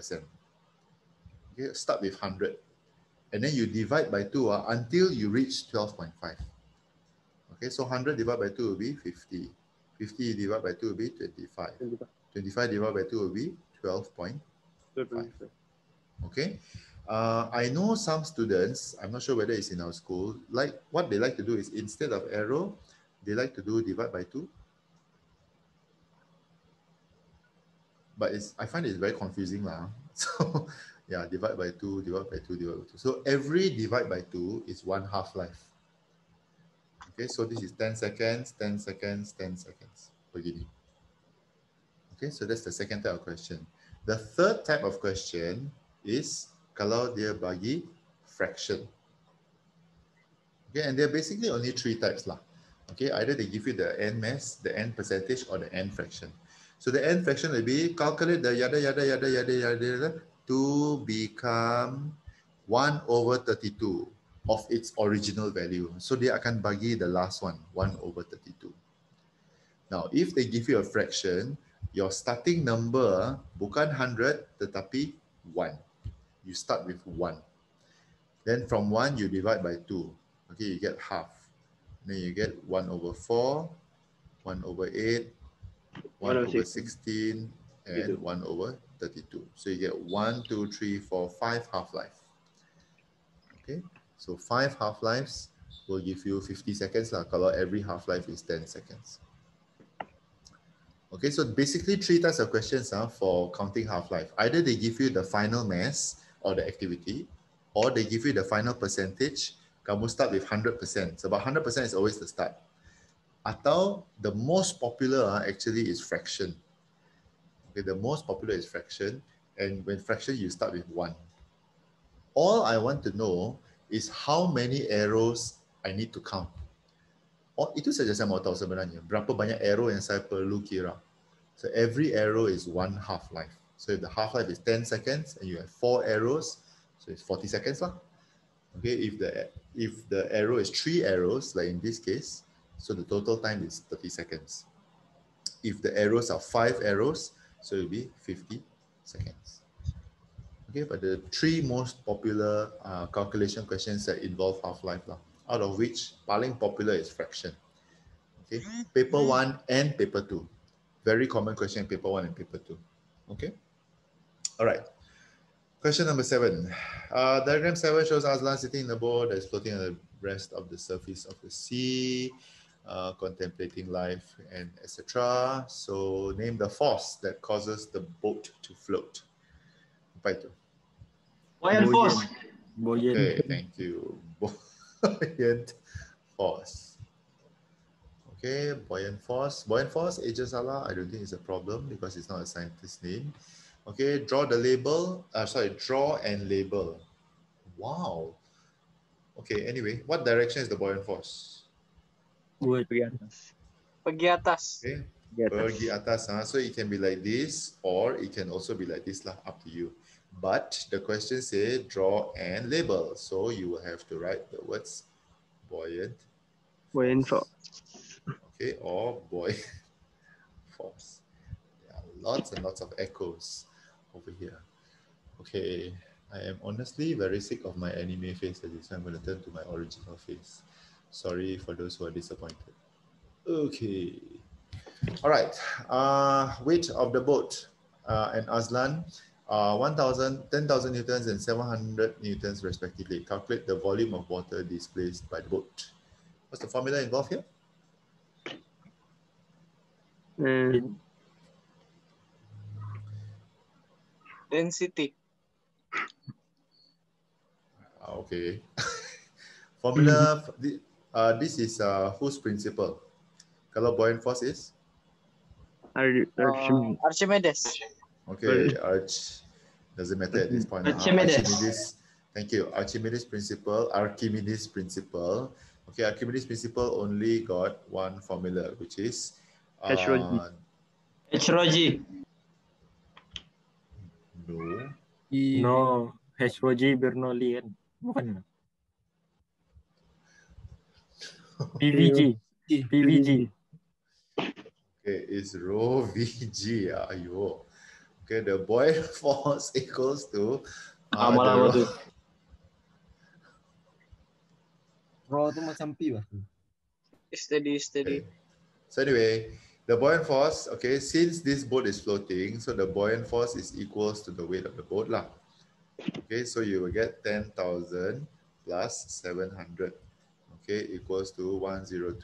Okay, start with 100. And then you divide by 2 until you reach 12.5. Okay, so 100 divided by 2 will be 50. 50 divided by 2 will be 25. 25 divided by 2 will be 12.5. Okay, I know some students, I'm not sure whether it's in our school, like what they like to do is instead of arrow, they like to do divide by 2. But I find it very confusing lah. So yeah, divide by 2, divide by 2, divide by 2. So every divide by 2 is 1 half-life. Okay, so this is 10 seconds, 10 seconds, 10 seconds. Begini. Okay, so that's the second type of question. The third type of question is kalau dia bagi fraction. Okay, and there are basically only 3 types lah. Okay, either they give you the end mass, the end percentage, or the end fraction. So the end fraction will be calculate the yada to become 1/32 of its original value. So dia akan bagi the last one, 1/32. Now, if they give you a fraction, your starting number bukan 100 tetapi 1. You start with 1. Then from 1 you divide by 2. Okay, you get half. Then you get 1/4, 1/8, 1/16, and 1/32. So you get 1, 2, 3, 4, 5 half-life. Okay, so 5 half-lives will give you 50 seconds lah, kalau every half-life is 10 seconds. Okay, so basically 3 types of questions for counting half-life. Either they give you the final mass or the activity, or they give you the final percentage. Kamu start with 100%. So about 100% is always the start. Atau the most popular actually is fraction. Okay, the most popular is fraction, and when fraction you start with 1. All I want to know is how many arrows I need to count. Oh, itu saja saya mau tahu sebenarnya. Berapa banyak arrow yang saya perlu kira. So every arrow is 1 half-life. So if the half-life is 10 seconds and you have 4 arrows, so it's 40 seconds lah. Okay, if the arrow is 3 arrows, like in this case, so the total time is 30 seconds. If the arrows are 5 arrows, so it will be 50 seconds. Okay, but the 3 most popular calculation questions that involve half-life lah, out of which paling popular is fraction. Okay, paper 1 and paper 2. Very common question in paper 1 and paper 2. Okay, all right. Question number 7. Diagram 7 shows Aslan sitting in the boat that is floating on the rest of the surface of the sea, contemplating life and etc. So name the force that causes the boat to float. Apa itu? Buoyant force. Buoyant. Okay, thank you. Buoyant force. Okay, buoyant force. Buoyant force, Aja salah. I don't think it's a problem because it's not a scientist name. Okay, draw the label. Draw and label. Wow. Okay, anyway, what direction is the buoyant force? Pergi atas. Pergi atas. Okay, pergi atas. So it can be like this, or it can also be like this lah, up to you. But the question says draw and label. So you will have to write the words buoyant force. Okay, or buoyant force. There are lots and lots of echoes over here. Okay, I am honestly very sick of my anime face, so I'm going to turn to my original face. Sorry for those who are disappointed. Okay. All right. Weight of the boat and Aslan, 10,000 newtons and 700 newtons respectively. Calculate the volume of water displaced by the boat. What's the formula involved here? Density. Okay. Formula, this is whose principle? Kalau buoyant force is? Archimedes. Okay, doesn't matter at this point. Archimedes. Thank you. Archimedes principle. Okay, Archimedes principle only got one formula, which is H rho G. H rho G. No. No, H rho G Bernoulli kan? Bukan. PVG. PVG. Okay, it's rho VG. Ayo. Okay, the Boyle force equals to Rho tu macam P lah. Steady. Okay. So anyway, the buoyant force, okay, since this boat is floating, so the buoyant force is equals to the weight of the boat lah. Okay, so you will get 10,000 plus 700, okay, equals to 1020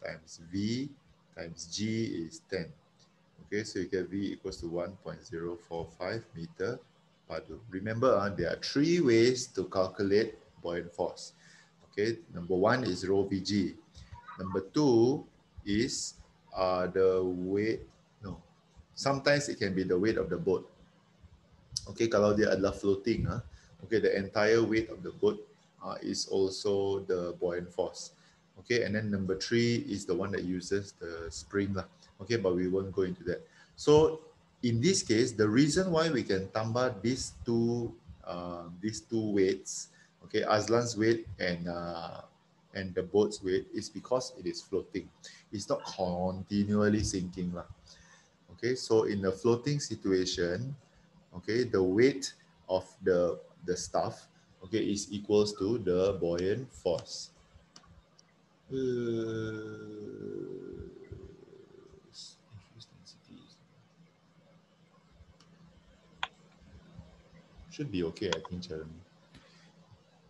times V times G is 10. Okay, so you get V equals to 1.045 meter per dome. Remember, there are three ways to calculate buoyant force. Okay, number one is rho Vg. Number two is the weight. No, sometimes it can be the weight of the boat. Okay, kalau dia adalah floating, okay, the entire weight of the boat is also the buoyant force. Okay, and then number three is the one that uses the spring lah. Okay, but we won't go into that. So in this case, the reason why we can tambah these two weights, okay, Aslan's weight and the boat's weight, is because it is floating. It's not continually sinking lah. Okay, so in a floating situation, okay, the weight of the stuff, okay, is equals to the buoyant force. Should be okay, I think, Jeremy.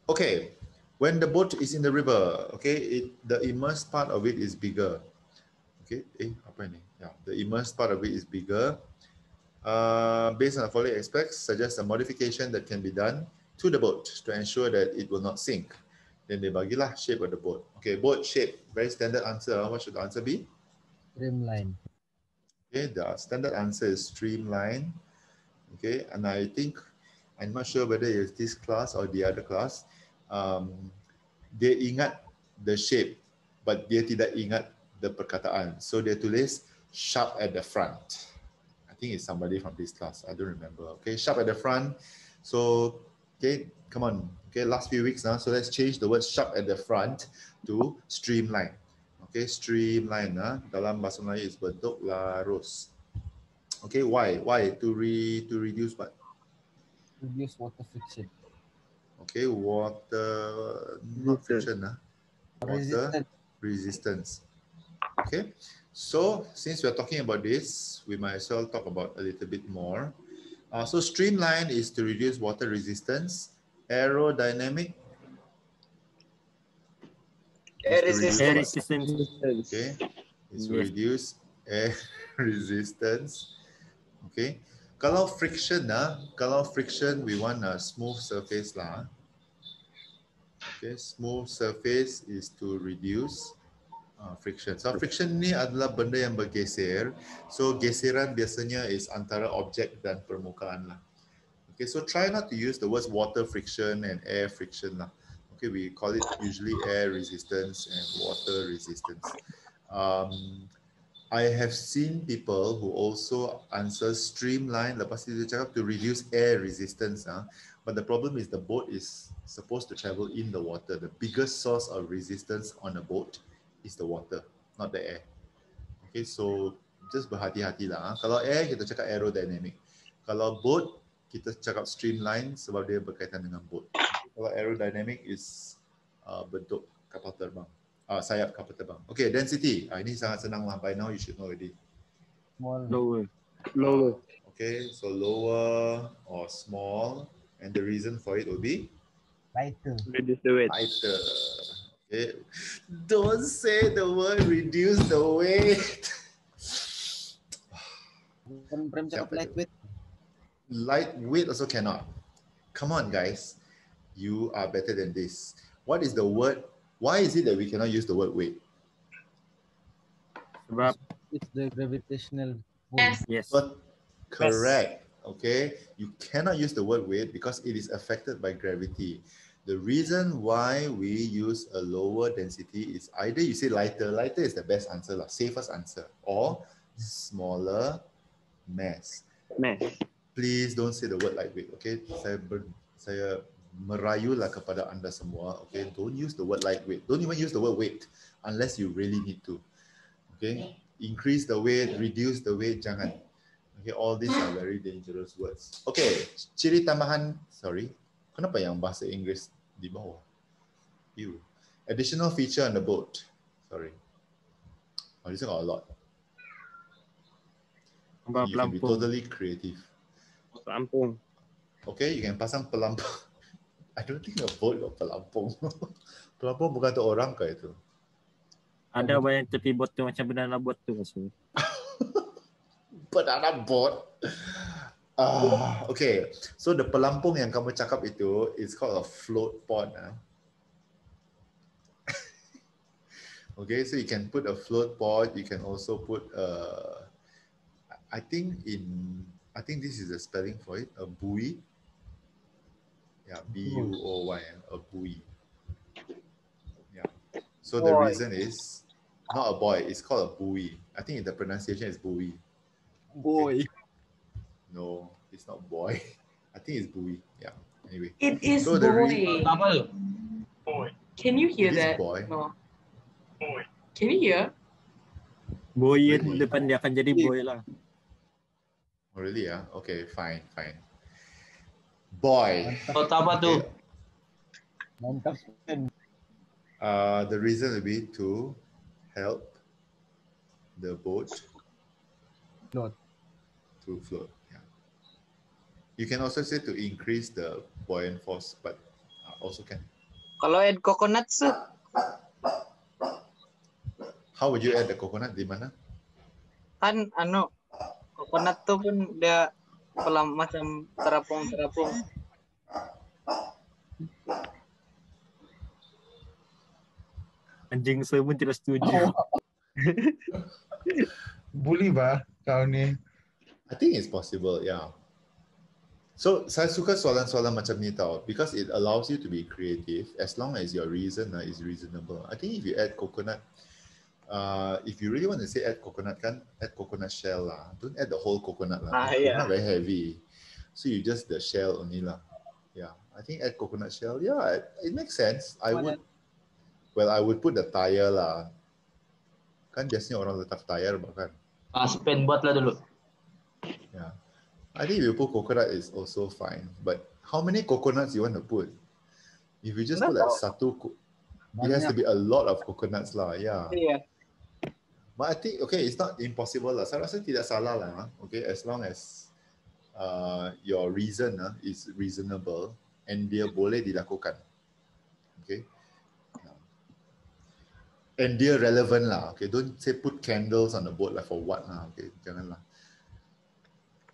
Okay, when the boat is in the river, okay, the immersed part of it is bigger. Okay, apa ini? Yeah, the immersed part of it is bigger. Based on the following aspects, suggest a modification that can be done to the boat to ensure that it will not sink. Then they bagilah shape of the boat. Okay, boat shape, very standard answer. What should the answer be? Streamline. Okay, the standard answer is streamline. Okay, and I think, I'm not sure whether it's this class or the other class, dia ingat the shape, but dia tidak ingat the perkataan. So dia tulis sharp at the front. I think it's somebody from this class. I don't remember. Okay, sharp at the front. So, okay, come on. Okay, last few weeks now. So let's change the word sharp at the front to streamline. Okay, streamline. Dalam bahasa Melayu is bentuk larus. Okay, why? Why? To reduce what? Reduce water friction. Okay, water, not friction, water resistance. Okay, so since we're talking about this, we might as well talk about a little bit more. So streamline is to reduce water resistance. Aerodynamic. Air resistance. Okay, it's to reduce air resistance. Okay. Kalau friction, we want a smooth surface lah. Okay, smooth surface is to reduce friction. So friction ni adalah benda yang bergeser. So geseran biasanya is antara objek dan permukaan lah. Okay, so try not to use the words water friction and air friction lah. Okay, we call it usually air resistance and water resistance. I have seen people who also answer streamline, lepas itu dia cakap to reduce air resistance. But the problem is the boat is supposed to travel in the water. The biggest source of resistance on a boat is the water, not the air. Okay, so just berhati-hati lah. Kalau air, kita cakap aerodynamic. Kalau boat, kita cakap streamline sebab dia berkaitan dengan boat. Kalau aerodynamic is bentuk kapal terbang. Sayap kapal terbang. Okay, density. Ini sangat senang lah. By now you should know already. Lower. Okay, so lower or small. And the reason for it will be? Lighter. Reduce the weight. Lighter. Okay. Don't say the word reduce the weight. Prem cakap lightweight. Lightweight also cannot. Come on, guys. You are better than this. What is the word? Why is it that we cannot use the word weight? Sebab It's the gravitational pull. Yes. But correct. Okay, you cannot use the word weight because it is affected by gravity. The reason why we use a lower density is either you say lighter. Lighter is the best answer, safest answer, or smaller mass. Mass. Please don't say the word lightweight. Okay, saya merayulah kepada anda semua. Okay, don't use the word lightweight. Don't even use the word weight unless you really need to. Okay, increase the weight, reduce the weight, jangan. Okay, all these are very dangerous words. Okay, ciri tambahan, sorry, kenapa yang bahasa Inggris di bawah? You. Additional feature on the boat. Sorry. Oh, this got a lot. You can be totally creative. Pelampung. Okay, you can pasang pelampung. I don't think a boat got pelampung. Pelampung bukan untuk orang ke itu? Ada yang tepi bot tu macam banana boat tu maksudnya. Banana boat. Okay, so the pelampung yang kamu cakap itu is called a float pod. Okay, so you can put a float pod. You can also put I think this is the spelling for it, a buoy. Yeah, B-U-O-Y, a buoy. Yeah. So the reason is not a buoy, it's called a buoy. I think the pronunciation is buoy. Boy. No, it's not boy. I think it's buoy. Yeah. Anyway. It is so boy. Can you hear that? Boy. No. Can you hear? Buoyant Really? depan dia akan jadi boy lah. Oh, really? Yeah. Okay, fine. Boy. Apa tu? Mantap. The reason will be to help the boat Float. to float. Yeah. You can also say to increase the buoyant force, but also can. Kalau add coconut soup, How would you add the coconut? Di mana? kan coconut tuh pun dia macam terapung. Anjing saya pun tidak setuju. Boleh bah kau ni. I think it's possible, yeah. So saya suka soalan-soalan macam ni tau, because it allows you to be creative as long as your reason is reasonable. I think if you add coconut, if you really want to say add coconut kan, add coconut shell lah. Don't add the whole coconut lah. Coconut very heavy, so you just the shell only lah. Yeah, I think add coconut shell. Yeah, it makes sense. I would put the tire lah. Kan biasanya orang letak tire bahkan. Spend buat lah dulu. Yeah, I think if you put coconut is also fine. But how many coconuts you want to put? If you just put like satu, it has to be a lot of coconuts lah. Yeah. But I think okay, it's not impossible lah. Saya rasa tidak salah lah. Okay, as long as your reason is reasonable and dia boleh dilakukan. Okay. And dia relevant lah. Okay, don't say put candles on the boat like for what lah. Okay, janganlah.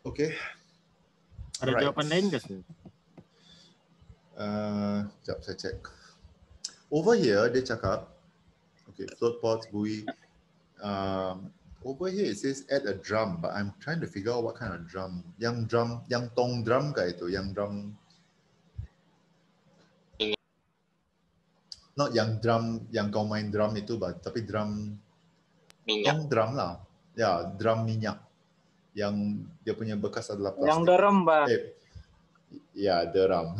Okay. Ada jawapan lain ke sih? Sekejap saya check. Over here dia cakap, okay, float pods, buoy. Over here it says add a drum, but I'm trying to figure out what kind of drum. Yang tong drum kah itu? Yang drum. Not yang drum, yang kau main drum itu, tapi drum minyak. Tong drum lah. Ya, drum minyak. Yang dia punya bekas adalah plastik. Yang deram, Mbak. Ya, deram.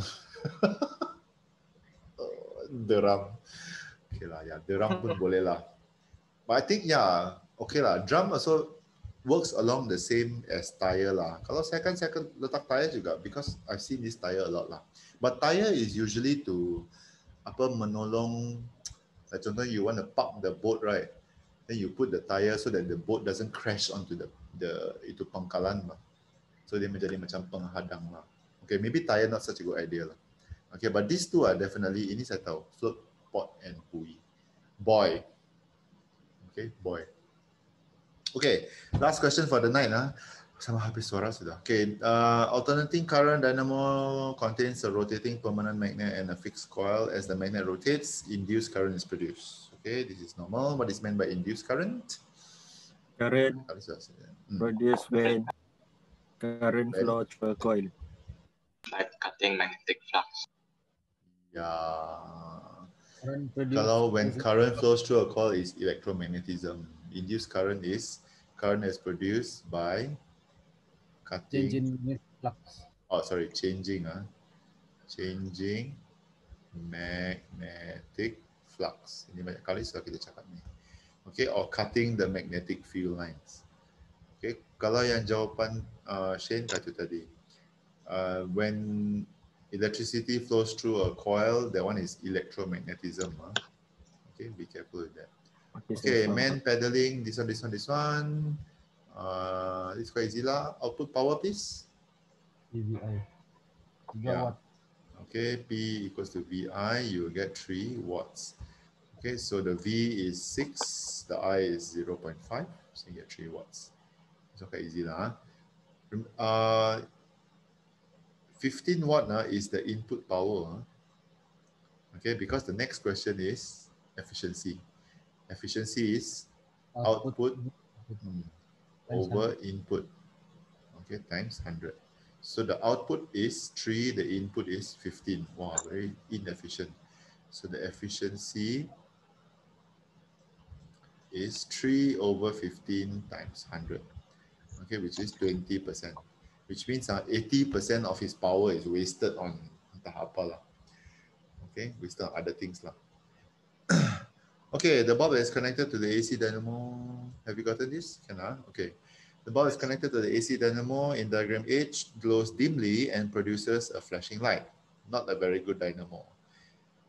Deram. Okay lah, ya, deram pun boleh lah. But I think, yeah, okay lah. Drum also works along the same as tire lah. Kalau saya akan letak tire juga, because I've seen this tire a lot lah. But tire is usually to menolong, like contohnya you want to park the boat, right? Then you put the tire so that the boat doesn't crash onto the itu pangkalan lah. So dia menjadi macam penghadang lah. Okay, maybe tire not such a good idea lah. Okay, but these two are definitely, ini saya tahu, float pod and buoy. Boy. Okay, boy. Okay, last question for the night. Sama habis suara sudah. Okay, alternating current dynamo contains a rotating permanent magnet and a fixed coil. As the magnet rotates, induced current is produced. Okay, this is normal. What is meant by induced current? Current produced when current flow through a coil. Like cutting magnetic flux. Yeah. Kalau when current flows through a coil is electromagnetism. Induced current is current is produced by cutting. Changing flux. Oh, sorry, changing. Changing magnetic flux. Ini banyak kali sudah kita cakap ni. Okay, or cutting the magnetic field lines. Okay, kalau yang jawapan Shane kata tadi, when electricity flows through a coil, that one is electromagnetism. Okay, be careful with that. Okay, man pedaling, this one. It's quite easy lah. Output power, please. PVI. Yeah. Okay, P equals to VI, you will get 3 watts. Okay, so the V is 6, the I is 0.5, so you get 3 watts. It's okay, easy lah. 15 watt is the input power. Okay, because the next question is efficiency. Efficiency is output over input. Okay, times 100. So the output is 3, the input is 15. Wow, very inefficient. So the efficiency is 3 over 15 times 100. Okay, which is 20%. Which means 80% of his power is wasted on entah apa lah. Okay, wasted on other things lah. Okay, the bulb is connected to the AC dynamo. Have you gotten this? Can I? Okay. The bulb is connected to the AC dynamo in diagram H, glows dimly and produces a flashing light. Not a very good dynamo.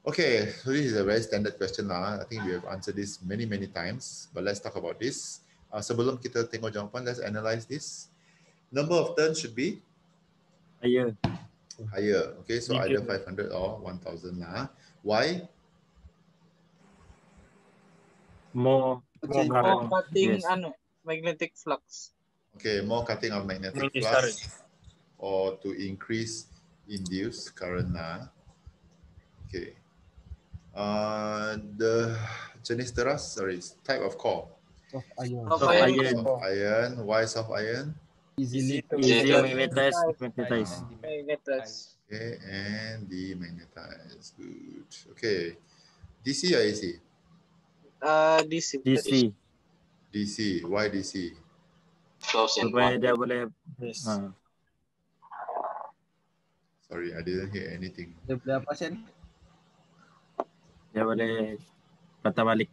Okay, so this is a very standard question lah. I think we have answered this many times, but let's talk about this. Sebelum kita tengok jawapan, let's analyze this. Number of turns should be higher. Higher. Okay, so either 500 or 1000 lah. Why? More cutting magnetic flux. Okay, more cutting of magnetic flux or to increase induced current lah. Okay. The jenis teras, sorry, type of core. Soft iron. Soft iron. Why soft iron? Easy magnetize. Okay, and demagnetize. Good. Okay. DC or AC? DC. DC. Why DC? Supaya dia boleh. Sorry, I didn't hear anything. Dia boleh apa Sen? Dia boleh patah balik.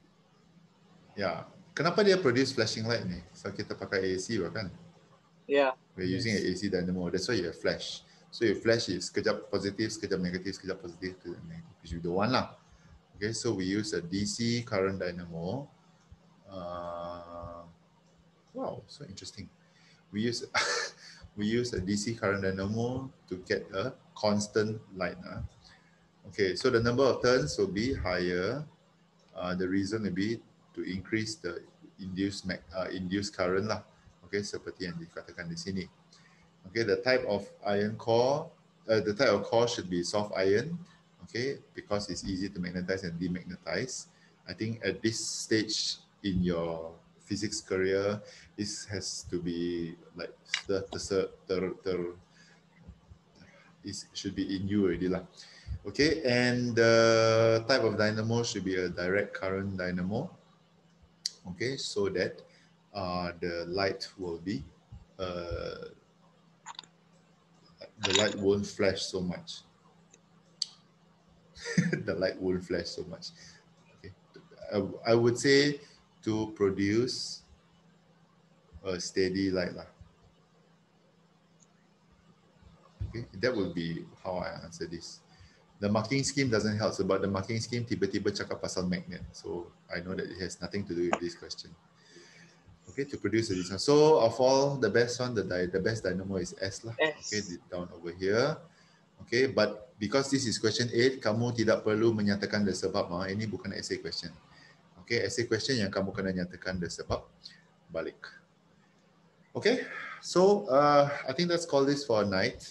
Ya. Kenapa dia produce flashing light ni? So kita pakai AC kan? Yeah. We're using an AC dynamo. That's why you have flash. So your flash is sekejap positif, sekejap negatif, sekejap positif, sekejap negatif. Which you don't want lah. Okay, so we use a DC current dynamo. Wow, so interesting. We use a DC current dynamo to get a constant light. Okay, so the number of turns will be higher. The reason will be to increase the induced current lah. Okay, seperti yang dikatakan di sini. Okay, the type of iron core, the type of core should be soft iron. Okay, because it's easy to magnetize and demagnetize. I think at this stage in your physics career, this has to be like it should be in you already lah. Okay, and the type of dynamo should be a direct current dynamo. Okay, so that the light will be the light won't flash so much. The light won't flash so much. Okay, I would say to produce a steady light lah. Okay, that would be how I answer this. The marking scheme doesn't help. So, but the marking scheme tiba-tiba cakap pasal magnet. So I know that it has nothing to do with this question. Okay, to produce this one. So of all the best one, the best dynamo is S lah. Okay, down over here. Okay, but because this is question 8, kamu tidak perlu menyatakan the sebab. Ini bukan essay question. Okay, essay question yang kamu kena nyatakan the sebab balik. Okay, so I think let's call this for a night.